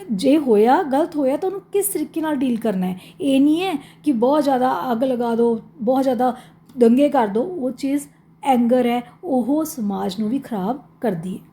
ਜੇ ਹੋਇਆ ਗਲਤ ਹੋਇਆ ਤਾਂ ਉਹਨੂੰ ਕਿਸ ਤਰੀਕੇ ਨਾਲ ਡੀਲ ਕਰਨਾ ਹੈ। ਇਹ ਨਹੀਂ ਹੈ ਕਿ ਬਹੁਤ ਜ਼ਿਆਦਾ ਅੱਗ ਲਗਾ ਦਿਓ, ਬਹੁਤ ਜ਼ਿਆਦਾ ਦੰਗੇ ਕਰ ਦਿਓ। ਉਹ ਚੀਜ਼ ਐਂਗਰ ਹੈ, ਉਹ ਸਮਾਜ ਨੂੰ ਵੀ ਖਰਾਬ ਕਰਦੀ ਹੈ।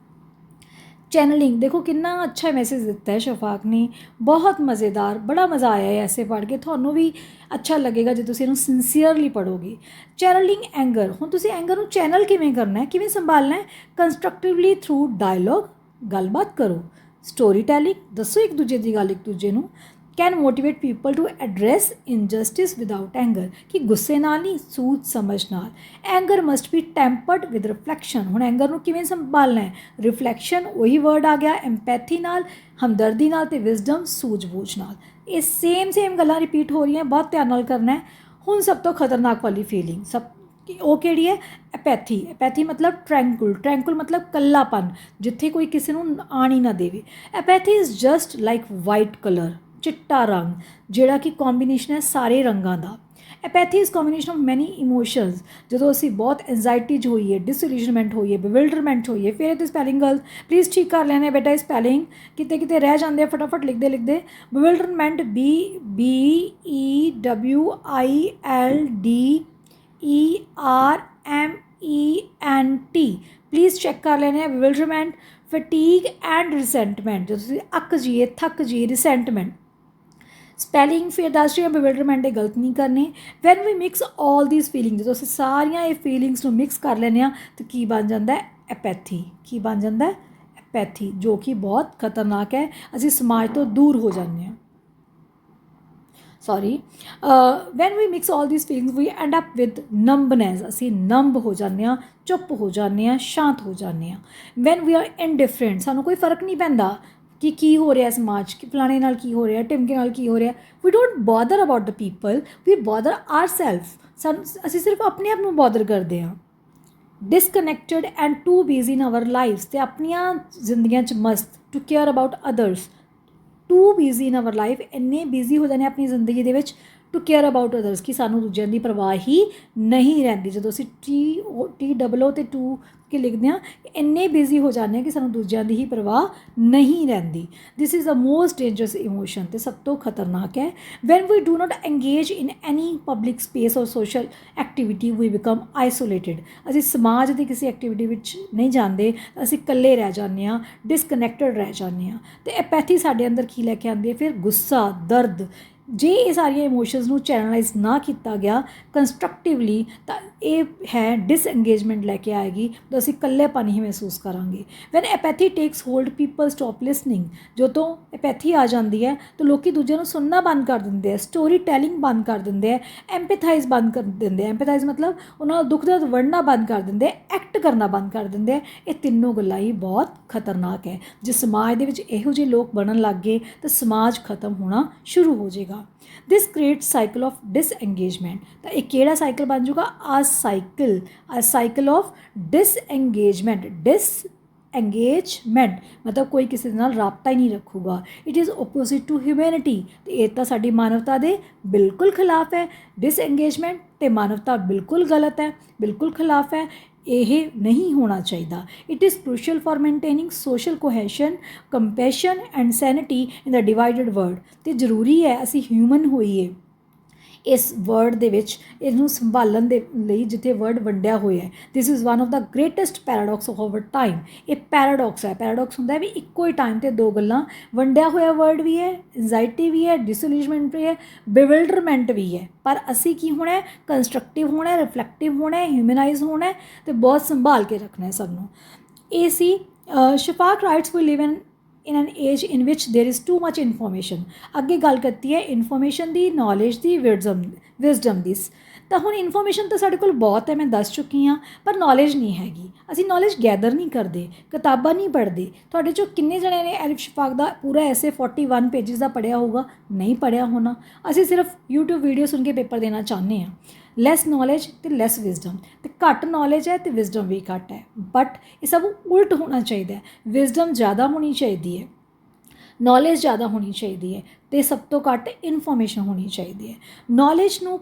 ਚੈਨਲਿੰਗ ਦੇਖੋ ਕਿੰਨਾ ਅੱਛਾ ਮੈਸੇਜ ਦਿੱਤਾ ਹੈ ਸ਼ਫਾਕ ਨੇ, ਬਹੁਤ ਮਜ਼ੇਦਾਰ, ਬੜਾ ਮਜ਼ਾ ਆਇਆ ਹੈ ਐਸੇ ਪੜ੍ਹ ਕੇ। ਤੁਹਾਨੂੰ ਵੀ ਅੱਛਾ ਲੱਗੇਗਾ ਜੇ ਤੁਸੀਂ ਇਹਨੂੰ ਸਿੰਸੀਅਰਲੀ ਪੜ੍ਹੋਗੇ। ਚੈਨਲਿੰਗ ਐਂਗਰ, ਹੁਣ ਤੁਸੀਂ ਐਂਗਰ ਨੂੰ ਚੈਨਲ ਕਿਵੇਂ ਕਰਨਾ ਹੈ, ਕਿਵੇਂ ਸੰਭਾਲਣਾ ਹੈ? ਕੰਸਟਰਕਟਿਵਲੀ ਥਰੂ ਡਾਇਲੋਗ, ਗੱਲਬਾਤ ਕਰੋ। ਸਟੋਰੀ ਟੈਲਿੰਗ, ਦੱਸੋ ਇੱਕ ਦੂਜੇ ਦੀ ਗੱਲ ਇੱਕ ਦੂਜੇ ਨੂੰ। Can motivate people to address injustice without anger, ਕਿ ਗੁੱਸੇ ਨਾਲ ਨਹੀਂ, ਸੂਝ ਸਮਝ ਨਾਲ। Anger must be tempered with reflection, ਹੁਣ ਐਂਗਰ ਨੂੰ ਕਿਵੇਂ ਸੰਭਾਲਣਾ ਹੈ? ਰਿਫਲੈਕਸ਼ਨ, ਉਹੀ ਵਰਡ ਆ ਗਿਆ, ਐਮਪੈਥੀ ਨਾਲ, ਹਮਦਰਦੀ ਨਾਲ, ਅਤੇ ਵਿਜ਼ਡਮ, ਸੂਝ-ਬੂਝ ਨਾਲ। ਇਹ ਸੇਮ ਗੱਲਾਂ ਰਿਪੀਟ ਹੋ ਰਹੀਆਂ, ਬਹੁਤ ਧਿਆਨ ਨਾਲ ਕਰਨਾ ਹੈ। ਹੁਣ ਸਭ ਤੋਂ ਖਤਰਨਾਕ ਵਾਲੀ ਫੀਲਿੰਗ, ਉਹ ਕਿਹੜੀ ਹੈ? ਐਪੈਥੀ। ਐਪੈਥੀ ਮਤਲਬ ਟਰੈਂਕੁਲ ਮਤਲਬ ਕੱਲਾਪਨ, ਜਿੱਥੇ ਕੋਈ ਕਿਸੇ ਨੂੰ ਆਣ ਹੀ ਨਾ ਦੇਵੇ। Apathy is just like white colour, ਚਿੱਟਾ ਰੰਗ, ਜਿਹੜਾ ਕਿ ਕੰਬੀਨੇਸ਼ਨ ਹੈ ਸਾਰੇ ਰੰਗਾਂ ਦਾ। Apathy is combination of many emotions. ਜਦੋਂ ਅਸੀਂ ਬਹੁਤ ਐਂਜ਼ਾਈਟੀ 'ਚ ਹੋਈਏ, ਡਿਸਇਲੂਜ਼ਨਮੈਂਟ ਹੋਈਏ, ਬਿਵਿਲਡਰਮੈਂਟ ਹੋਈਏ, ਫਿਰ ਇਹਦੀ ਸਪੈਲਿੰਗ ਗਲਤ, ਪਲੀਜ਼ ਠੀਕ ਕਰ ਲੈਣੇ ਬੇਟਾ ਇਹ ਸਪੈਲਿੰਗ, ਕਿਤੇ ਰਹਿ ਜਾਂਦੇ ਆ ਫਟਾਫਟ ਲਿਖਦੇ। ਬਿਵਿਲਡਰਮੈਂਟ, BEWILDERMENT, ਪਲੀਜ਼ ਚੈੱਕ ਕਰ ਲੈਣੇ ਆ। ਬਿਵਿਲਡਰਮੈਂਟ, ਫਟੀਗ ਐਂਡ ਰਿਸੈਂਟਮੈਂਟ, ਜਦੋਂ ਤੁਸੀਂ ਅੱਕ ਜਾਈਏ, ਥੱਕ ਜਾਈਏ, ਰਿਸੈਂਟਮੈਂਟ। ਸਪੈਲਿੰਗ ਫਿਰ ਦੱਸ ਰਹੀ ਹਾਂ, ਬਿਵਿਲਡਰਮੈਂਟ ਇਹ ਗਲਤ ਨਹੀਂ ਕਰਨੀ। When we mix all these feelings, ਜਦੋਂ ਅਸੀਂ ਸਾਰੀਆਂ ਇਹ ਫੀਲਿੰਗਸ ਨੂੰ ਮਿਕਸ ਕਰ ਲੈਂਦੇ ਹਾਂ ਤਾਂ ਕੀ ਬਣ ਜਾਂਦਾ? ਐਪੈਥੀ। ਕੀ ਬਣ ਜਾਂਦਾ? ਐਪੈਥੀ, ਜੋ ਕਿ ਬਹੁਤ ਖਤਰਨਾਕ ਹੈ। ਅਸੀਂ ਸਮਾਜ ਤੋਂ ਦੂਰ ਹੋ ਜਾਂਦੇ ਹਾਂ। When we mix all these feelings we end up with numbness, ਅਸੀਂ ਨੰਬ ਹੋ ਜਾਂਦੇ ਹਾਂ, ਚੁੱਪ ਹੋ ਜਾਂਦੇ ਹਾਂ, ਸ਼ਾਂਤ ਹੋ ਜਾਂਦੇ ਹਾਂ। ਵੈਨ ਵੀ ਆਰ ਇਨਡਿਫਰੈਂਟ, ਸਾਨੂੰ ਕੋਈ ਫਰਕ ਨਹੀਂ ਪੈਂਦਾ ਕਿ ਕੀ ਹੋ ਰਿਹਾ ਸਮਾਜ, ਕਿ ਫਲਾਣੇ ਨਾਲ ਕੀ ਹੋ ਰਿਹਾ, ਟਿਮਕੇ ਨਾਲ ਕੀ ਹੋ ਰਿਹਾ। We don't bother about the people, we bother our self. ਅਸੀਂ ਸਿਰਫ ਆਪਣੇ ਆਪ ਨੂੰ ਬੋਦਰ ਕਰਦੇ ਹਾਂ। Disconnected and too busy in our lives, ਅਤੇ ਆਪਣੀਆਂ ਜ਼ਿੰਦਗੀਆਂ 'ਚ ਮਸਤ, to care about others. Too busy in our life, ਇੰਨੇ ਬਿਜ਼ੀ ਹੋ ਜਾਂਦੇ ਆਪਣੀ ਜ਼ਿੰਦਗੀ ਦੇ ਵਿੱਚ, ਟੂ ਕੇਅਰ ਅਬਾਊਟ ਅਦਰਸ, ਕਿ ਸਾਨੂੰ ਦੂਜਿਆਂ ਦੀ ਪਰਵਾਹ ਹੀ ਨਹੀਂ ਰਹਿੰਦੀ। ਜਦੋਂ ਅਸੀਂ TOO ਅਤੇ 2 ਕੇ ਲਿਖਦੇ ਹਾਂ, ਇੰਨੇ ਬਿਜ਼ੀ ਹੋ ਜਾਂਦੇ ਹਾਂ ਕਿ ਸਾਨੂੰ ਦੂਜਿਆਂ ਦੀ ਹੀ ਪਰਵਾਹ ਨਹੀਂ ਰਹਿੰਦੀ। This is the most dangerous emotion, ਅਤੇ ਸਭ ਤੋਂ ਖਤਰਨਾਕ ਹੈ। When we do not engage in any public space or social activity, we become isolated, ਅਸੀਂ ਸਮਾਜ ਦੀ ਕਿਸੇ ਐਕਟੀਵਿਟੀ ਵਿੱਚ ਨਹੀਂ ਜਾਂਦੇ, ਅਸੀਂ ਇਕੱਲੇ ਰਹਿ ਜਾਂਦੇ ਹਾਂ, ਡਿਸਕਨੈਕਟਡ ਰਹਿ ਜਾਂਦੇ ਹਾਂ। ਅਤੇ ਐਪੈਥੀ ਸਾਡੇ ਅੰਦਰ ਕੀ ਲੈ ਕੇ ਆਉਂਦੀ ਹੈ? ਫਿਰ ਗੁੱਸਾ, ਦਰਦ। ਜੇ ਇਹ ਸਾਰੀਆਂ ਇਮੋਸ਼ਨਸ ਨੂੰ ਚੈਨਲਾਈਜ਼ ਨਾ ਕੀਤਾ ਗਿਆ ਕੰਸਟਰਕਟਿਵਲੀ, ਤਾਂ ਇਹ ਹੈ ਡਿਸਐਂਗੇਜਮੈਂਟ ਲੈ ਕੇ ਆਏਗੀ, ਤਾਂ ਅਸੀਂ ਇਕੱਲੇਪਨ ਹੀ ਮਹਿਸੂਸ ਕਰਾਂਗੇ। When apathy takes hold, people stop listening, ਜਦੋਂ ਐਪੈਥੀ ਆ ਜਾਂਦੀ ਹੈ ਤਾਂ ਲੋਕ ਦੂਜਿਆਂ ਨੂੰ ਸੁਣਨਾ ਬੰਦ ਕਰ ਦਿੰਦੇ ਆ, ਸਟੋਰੀ ਟੈਲਿੰਗ ਬੰਦ ਕਰ ਦਿੰਦੇ ਆ, ਐਂਪੈਥਾਈਜ਼ ਬੰਦ ਕਰ ਦਿੰਦੇ ਆ। ਐਂਪੈਥਾਈਜ਼ ਮਤਲਬ ਉਹਨਾਂ ਦਾ ਦੁੱਖ ਦਰਦ ਵੰਡਣਾ ਬੰਦ ਕਰ ਦਿੰਦੇ ਆ, ਐਕਟ ਕਰਨਾ ਬੰਦ ਕਰ ਦਿੰਦੇ ਆ। ਇਹ ਤਿੰਨੋਂ ਗੱਲਾਂ ਹੀ ਬਹੁਤ ਖਤਰਨਾਕ ਹੈ। ਜੇ ਸਮਾਜ ਦੇ ਵਿੱਚ ਇਹੋ ਜਿਹੇ ਲੋਕ ਬਣਨ ਲੱਗ ਗਏ ਤਾਂ ਸਮਾਜ ਖਤਮ ਹੋਣਾ ਸ਼ੁਰੂ ਹੋ ਜਾਏਗਾ। ਦਿਸ ਕ੍ਰੀਏਟ ਸਾਈਕਲ ਆਫ ਡਿਸਐਂਗੇਜਮੈਂਟ, ਤਾਂ ਇਹ ਕਿਹੜਾ ਸਾਈਕਲ ਬਣ ਜਾਊਗਾ? ਆ ਸਾਈਕਲ ਆਫ ਡਿਸਐਂਗੇਜਮੈਂਟ। ਡਿਸਐਂਗੇਜਮੈਂਟ ਮਤਲਬ ਕੋਈ ਕਿਸੇ ਦੇ ਨਾਲ ਰਾਬਤਾ ਹੀ ਨਹੀਂ ਰੱਖੂਗਾ। It is opposite to humanity, ਅਤੇ ਇਹ ਤਾਂ ਸਾਡੀ ਮਾਨਵਤਾ ਦੇ ਬਿਲਕੁਲ ਖਿਲਾਫ ਹੈ। ਡਿਸਐਂਗੇਜਮੈਂਟ ਅਤੇ ਮਾਨਵਤਾ ਬਿਲਕੁਲ ਗਲਤ ਹੈ, ਬਿਲਕੁਲ ਖਿਲਾਫ ਹੈ। ਇਹ ਨਹੀਂ ਹੋਣਾ ਚਾਹੀਦਾ। It is crucial for maintaining social cohesion, compassion and sanity in the divided world, ਅਤੇ ਜ਼ਰੂਰੀ ਹੈ ਅਸੀਂ ਹਿਊਮਨ ਹੋਈਏ ਇਸ ਵਰਡ ਦੇ ਵਿੱਚ, ਇਹਨੂੰ ਸੰਭਾਲਣ ਦੇ ਲਈ ਜਿੱਥੇ ਵਰਡ ਵੰਡਿਆ ਹੋਇਆ ਹੈ। This is one of the greatest paradox of hour time. ਇਹ ਪੈਰਾਡੋਕਸ ਹੈ। ਪੈਰਾਡੋਕਸ ਹੁੰਦਾ ਵੀ ਇੱਕੋ ਹੀ ਟਾਈਮ 'ਤੇ ਦੋ ਗੱਲਾਂ, ਵੰਡਿਆ ਹੋਇਆ ਵਰਡ ਵੀ ਹੈ, ਐਂਜ਼ਾਈਟੀ ਵੀ ਹੈ, ਡਿਸਇਲੂਜ਼ਨਮੈਂਟ ਵੀ ਹੈ, ਬਿਵਿਲਡਰਮੈਂਟ ਵੀ ਹੈ। ਪਰ ਅਸੀਂ ਕੀ ਹੋਣਾ? ਕੰਸਟਰਕਟਿਵ ਹੋਣਾ, ਰਿਫਲੈਕਟਿਵ ਹੋਣਾ, ਹਿਊਮਨਾਈਜ਼ ਹੋਣਾ, ਅਤੇ ਬਹੁਤ ਸੰਭਾਲ ਕੇ ਰੱਖਣਾ ਸਭ ਨੂੰ। ਇਹ ਸੀ Shafak writes we live in an age in which there is too much information। ਅੱਗੇ ਗੱਲ ਕਰਤੀ ਹੈ ਇਨਫੋਰਮੇਸ਼ਨ ਦੀ, ਨੌਲੇਜ ਦੀ, ਵਿਜ਼ਡਮ ਦੀ। ਤਾਂ ਹੁਣ ਇਨਫੋਰਮੇਸ਼ਨ ਤਾਂ ਸਾਡੇ ਕੋਲ ਬਹੁਤ ਹੈ, ਮੈਂ ਦੱਸ ਚੁੱਕੀ ਹਾਂ, ਪਰ ਨੌਲੇਜ ਨਹੀਂ ਹੈਗੀ। ਅਸੀਂ ਨੌਲੇਜ ਗੈਦਰ ਨਹੀਂ ਕਰਦੇ, ਕਿਤਾਬਾਂ ਨਹੀਂ ਪੜ੍ਹਦੇ। ਤੁਹਾਡੇ 'ਚੋਂ ਕਿੰਨੇ ਜਣਿਆਂ ਨੇ ਐਲਿਫ ਸ਼ਫਾਕ ਦਾ ਪੂਰਾ ਐਸੇ 41 ਪੇਜਿਸ ਦਾ ਪੜ੍ਹਿਆ ਹੋਊਗਾ? ਨਹੀਂ ਪੜ੍ਹਿਆ ਹੋਣਾ। ਅਸੀਂ ਸਿਰਫ YouTube ਵੀਡੀਓ ਸੁਣ ਕੇ ਪੇਪਰ ਦੇਣਾ ਚਾਹੁੰਦੇ ਹਾਂ। ਲੈਸ ਨੌਲੇਜ ਅਤੇ ਲੈਸ ਵਿਜ਼ਡਮ, ਅਤੇ ਘੱਟ ਨੌਲੇਜ ਹੈ ਅਤੇ ਵਿਜ਼ਡਮ ਵੀ ਘੱਟ ਹੈ। ਬਟ ਇਹ ਸਭ ਉਲਟ ਹੋਣਾ ਚਾਹੀਦਾ ਹੈ। ਵਿਜ਼ਡਮ ਜ਼ਿਆਦਾ ਹੋਣੀ ਚਾਹੀਦੀ ਹੈ, ਨੌਲੇਜ ਜ਼ਿਆਦਾ ਹੋਣੀ ਚਾਹੀਦੀ ਹੈ, ਅਤੇ ਸਭ ਤੋਂ ਘੱਟ ਇਨਫੋਰਮੇਸ਼ਨ ਹੋਣੀ ਚਾਹੀਦੀ ਹੈ। ਨੌਲੇਜ ਨੂੰ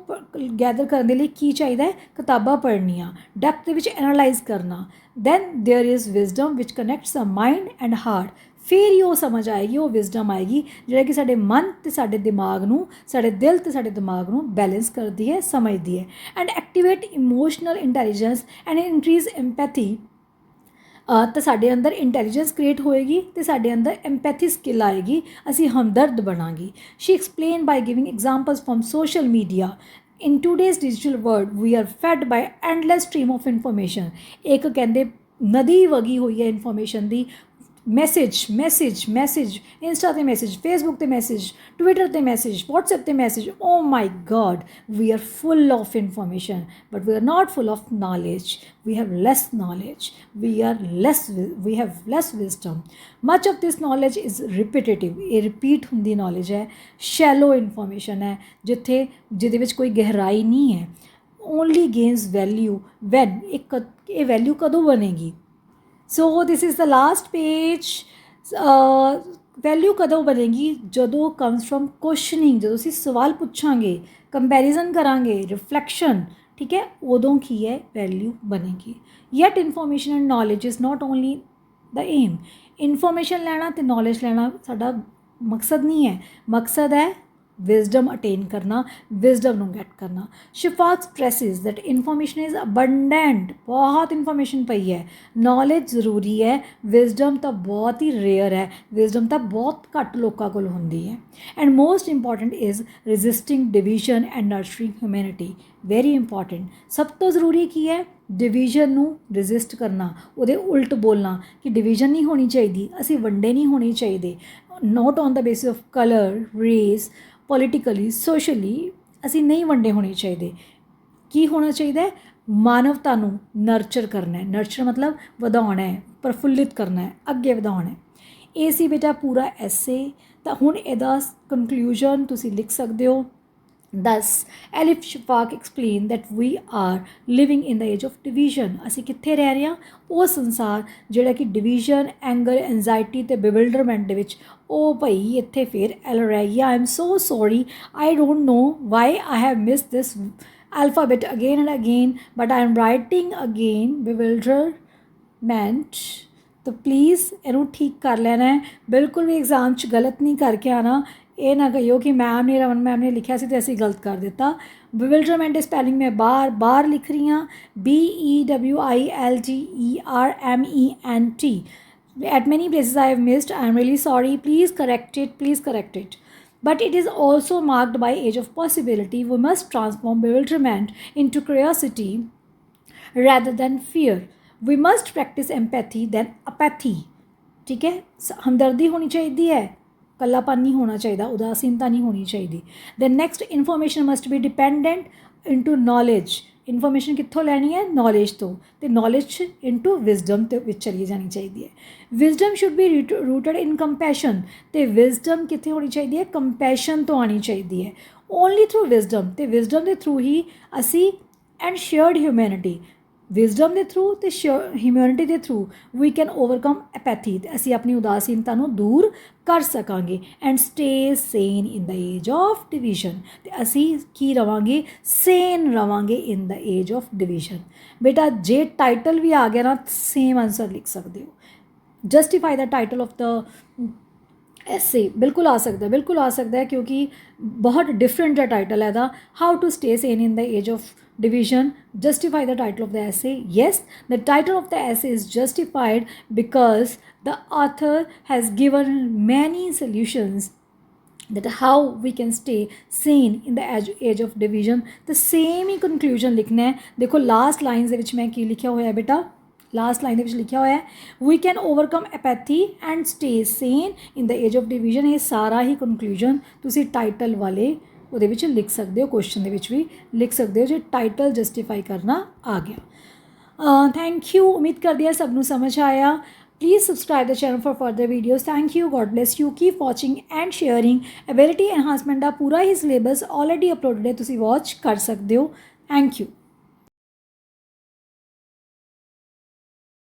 ਗੈਦਰ ਕਰਨ ਦੇ ਲਈ ਕੀ ਚਾਹੀਦਾ ਹੈ? ਕਿਤਾਬਾਂ ਪੜ੍ਹਨੀਆਂ, ਡੈਪਥ ਦੇ ਵਿੱਚ ਐਨਾਲਾਈਜ਼ ਕਰਨਾ। Then there is wisdom which connects the mind and heart. ਫਿਰ ਹੀ ਉਹ ਸਮਝ ਆਏਗੀ, ਉਹ ਵਿਜ਼ਡਮ ਆਏਗੀ ਜਿਹੜਾ ਕਿ ਸਾਡੇ ਮਨ ਅਤੇ ਸਾਡੇ ਦਿਮਾਗ ਨੂੰ, ਸਾਡੇ ਦਿਲ ਅਤੇ ਸਾਡੇ ਦਿਮਾਗ ਨੂੰ ਬੈਲੈਂਸ ਕਰਦੀ ਹੈ, ਸਮਝਦੀ ਹੈ। And activate emotional intelligence and increase empathy. ਤਾਂ ਸਾਡੇ ਅੰਦਰ ਇੰਟੈਲੀਜੈਂਸ ਕ੍ਰੀਏਟ ਹੋਏਗੀ ਅਤੇ ਸਾਡੇ ਅੰਦਰ ਐਮਪੈਥੀ ਸਕਿੱਲ ਆਏਗੀ, ਅਸੀਂ ਹਮਦਰਦ ਬਣਾਂਗੇ। She explain by giving examples from social media. In today's digital world, we are fed by endless stream of information। ਇੱਕ ਕਹਿੰਦੇ ਨਦੀ ਵਗੀ ਹੋਈ ਹੈ ਇਨਫੋਰਮੇਸ਼ਨ ਦੀ। ਮੈਸੇਜ ਇੰਸਟਾ 'ਤੇ ਮੈਸੇਜ, ਫੇਸਬੁੱਕ 'ਤੇ ਮੈਸੇਜ, ਟਵਿੱਟਰ 'ਤੇ ਮੈਸੇਜ, ਵਟਸਐਪ 'ਤੇ message. Oh my God, we are full of information but we are not full of knowledge. we have less knowledge, we have less wisdom। much of this knowledge is repetitive। ਇਹ repeat ਹੁੰਦੀ knowledge ਹੈ। Shallow information ਹੈ, ਜਿਹਦੇ ਵਿੱਚ ਕੋਈ ਗਹਿਰਾਈ ਨਹੀਂ ਹੈ। ਓਨਲੀ ਗੇਨਸ ਵੈਲਿਊ ਵੈਨ, ਇਹ ਵੈਲਿਊ ਕਦੋਂ ਬਣੇਗੀ? So this is the last page. Value ਕਦੋਂ ਬਣੇਗੀ? ਜਦੋਂ ਕਮਸ ਫਰੋਮ ਕੁਐਸਚਨਿੰਗ, ਜਦੋਂ ਅਸੀਂ ਸਵਾਲ ਪੁੱਛਾਂਗੇ, ਕੰਪੈਰੀਜ਼ਨ ਕਰਾਂਗੇ, ਰਿਫਲੈਕਸ਼ਨ, ਠੀਕ ਹੈ, ਉਦੋਂ ਕੀ ਹੈ? ਵੈਲਿਊ ਬਣੇਗੀ। Yet information and knowledge is not only the aim. Information ਲੈਣਾ ਅਤੇ ਨੌਲੇਜ ਲੈਣਾ ਸਾਡਾ ਮਕਸਦ ਨਹੀਂ ਹੈ। ਮਕਸਦ ਹੈ ਵਿਜ਼ਡਮ ਅਟੇਨ ਕਰਨਾ, ਵਿਜ਼ਡਮ ਨੂੰ ਗੈਟ ਕਰਨਾ। ਸ਼ਫਾਕ ਸਟ੍ਰੈਸਿਸ ਦੈਟ ਇਨਫੋਰਮੇਸ਼ਨ ਇਜ਼ ਅਬੰਡੈਂਟ। ਬਹੁਤ ਇਨਫੋਰਮੇਸ਼ਨ ਪਈ ਹੈ, ਨੌਲੇਜ ਜ਼ਰੂਰੀ ਹੈ, ਵਿਜ਼ਡਮ ਤਾਂ ਬਹੁਤ ਹੀ ਰੇਅਰ ਹੈ, ਵਿਜ਼ਡਮ ਤਾਂ ਬਹੁਤ ਘੱਟ ਲੋਕਾਂ ਕੋਲ ਹੁੰਦੀ ਹੈ। And most important is resisting division and nurturing humanity. Very important. ਸਭ ਤੋਂ ਜ਼ਰੂਰੀ ਕੀ ਹੈ? ਡਿਵੀਜ਼ਨ ਨੂੰ ਰੈਜ਼ਿਸਟ ਕਰਨਾ, ਉਹਦੇ ਉਲਟ ਬੋਲਣਾ ਕਿ ਡਿਵੀਜ਼ਨ ਨਹੀਂ ਹੋਣੀ ਚਾਹੀਦੀ, ਅਸੀਂ ਵੰਡੇ ਨਹੀਂ ਹੋਣੇ ਚਾਹੀਦੇ। Note on the basis of colour, race, politically, socially ਅਸੀਂ ਨਹੀਂ ਵੰਡੇ ਹੋਣੇ ਚਾਹੀਦੇ। ਕੀ ਹੋਣਾ ਚਾਹੀਦਾ ਹੈ? ਮਾਨਵਤਾ ਨੂੰ ਨਰਚਰ ਕਰਨਾ ਹੈ। ਨਰਚਰ ਮਤਲਬ ਵਧਾਉਣਾ ਹੈ, ਪ੍ਰਫੁੱਲਿਤ ਕਰਨਾ ਹੈ, ਅੱਗੇ ਵਧਾਉਣਾ ਹੈ। ਇਹ ਸੀ ਬੇਟਾ ਪੂਰਾ ਐਸੇ। ਤਾਂ ਹੁਣ ਇਹਦਾ ਕਨਕਲੂਜਨ ਤੁਸੀਂ ਲਿਖ ਸਕਦੇ ਹੋ। Thus, Elif Shafak explained that we are living in the age of division। ਅਸੀਂ ਕਿੱਥੇ ਰਹਿ ਰਹੇ ਹਾਂ? ਉਹ ਸੰਸਾਰ ਜਿਹੜਾ ਕਿ ਡਿਵੀਜ਼ਨ, ਐਂਗਰ, ਐਂਜ਼ਾਈਟੀ ਅਤੇ ਬਿਵਿਲਡਰਮੈਂਟ ਦੇ ਵਿੱਚ। ਉਹ ਭਾਈ ਇੱਥੇ ਫਿਰ ਐਲ ਰਹਿ ਗਿਆ। I am so sorry, I don't know why I have miss this alphabet again and again, but I am writing again bewilderment। ਤਾਂ ਪਲੀਜ਼ ਇਹਨੂੰ ਠੀਕ ਕਰ ਲੈਣਾ ਹੈ। ਬਿਲਕੁਲ ਵੀ ਐਗਜ਼ਾਮ 'ਚ ਗਲਤ ਨਹੀਂ ਕਰਕੇ ਆਉਣਾ। ਇਹ ਨਾ ਕਹੀਓ ਕਿ ਮੈਮ ਨੇ, ਰਮਨ ਮੈਮ ਨੇ ਲਿਖਿਆ ਸੀ ਅਤੇ ਅਸੀਂ ਗਲਤ ਕਰ ਦਿੱਤਾ। ਬਿਵਿਲਡਰਮੈਂਟ ਦੀ ਸਪੈਲਿੰਗ ਮੈਂ ਬਾਰ ਲਿਖ ਰਹੀ ਹਾਂ, BEWILGERMENT। At many places I have missed, I am really sorry, please correct it। But it is also marked by age of possibility। We must transform bewilderment into curiosity rather than fear। We must practice empathy than apathy। ठीक है, हमदर्दी होनी चाहिए है, ਕੱਲਾਪਨ ਨਹੀਂ ਹੋਣਾ ਚਾਹੀਦਾ, ਉਦਾਸੀਨਤਾ ਨਹੀਂ ਹੋਣੀ ਚਾਹੀਦੀ। Then next, information must be dependent into knowledge. Information ਕਿੱਥੋਂ ਲੈਣੀ ਹੈ? ਨੌਲੇਜ ਤੋਂ, ਅਤੇ ਨੌਲੇਜ ਇਨਟੂ ਵਿਜ਼ਡਮ ਦੇ ਵਿੱਚ ਚਲੀ ਜਾਣੀ ਚਾਹੀਦੀ ਹੈ। Wisdom should be rooted in compassion. ਅਤੇ ਵਿਜ਼ਡਮ ਕਿੱਥੇ ਹੋਣੀ ਚਾਹੀਦੀ ਹੈ? ਕੰਪੈਸ਼ਨ ਤੋਂ ਆਉਣੀ ਚਾਹੀਦੀ ਹੈ। ਓਨਲੀ ਥਰੂ ਵਿਜ਼ਡਮ, ਅਤੇ ਵਿਜ਼ਡਮ ਦੇ ਥਰੂ ਹੀ ਅਸੀਂ ਐਂਡ ਸ਼ੇਅਰਡ ਹਿਊਮੈਨਿਟੀ, ਵਿਜ਼ਡਮ ਦੇ ਥਰੂ ਅਤੇ ਹਿਊਮੈਨਿਟੀ ਦੇ through we can overcome apathy. ਅਤੇ ਅਸੀਂ ਆਪਣੀ ਉਦਾਸੀਨਤਾ ਨੂੰ ਦੂਰ ਕਰ ਸਕਾਂਗੇ। And stay sane in the age of division. ਅਤੇ ਅਸੀਂ ਕੀ ਰਵਾਂਗੇ? ਸੇਨ ਰਵਾਂਗੇ in the age of division. ਬੇਟਾ ਜੇ ਟਾਈਟਲ ਵੀ ਆ ਗਿਆ ਨਾ, ਸੇਮ ਆਨਸਰ ਲਿਖ ਸਕਦੇ ਹੋ। Justify the title of the ਐਸੇ ਬਿਲਕੁਲ ਆ ਸਕਦਾ ਹੈ, ਕਿਉਂਕਿ ਬਹੁਤ ਡਿਫਰੈਂਟ ਜਿਹਾ ਟਾਈਟਲ ਹੈ ਇਹਦਾ। How to stay sane in the age of division। Justify the title of the essay। Yes, the title of the essay is justified because the author has given many solutions that how we can stay sane in the age of division। the same he conclusion लिखना है। देखो last line ਦੇ ਵਿੱਚ ਮੈਂ ਕੀ ਲਿਖਿਆ ਹੋਇਆ ਬੇਟਾ? Last line ਦੇ ਵਿੱਚ ਲਿਖਿਆ ਹੋਇਆ ਹੈ we can overcome apathy and stay sane in the age of division। ਇਹ ਸਾਰਾ ਹੀ conclusion ਤੁਸੀਂ ਟਾਈਟਲ ਵਾਲੇ ਉਹਦੇ ਵਿੱਚ ਲਿਖ ਸਕਦੇ ਹੋ, ਕੁਐਸਚਨ ਦੇ ਵਿੱਚ ਵੀ ਲਿਖ ਸਕਦੇ ਹੋ ਜੇ ਟਾਈਟਲ ਜਸਟੀਫਾਈ ਕਰਨਾ ਆ ਗਿਆ। ਥੈਂਕ ਯੂ, ਉਮੀਦ ਕਰਦੀ ਹਾਂ ਸਭ ਨੂੰ ਸਮਝ ਆਇਆ। Please subscribe the channel for further videos. Thank you. God bless you. Keep watching and sharing. Ability enhancement ਦਾ ਪੂਰਾ ਹੀ ਸਿਲੇਬਸ ਆਲਰੇਡੀ ਅਪਲੋਡਡ ਹੈ, ਤੁਸੀਂ ਵਾਚ ਕਰ ਸਕਦੇ ਹੋ। Thank you.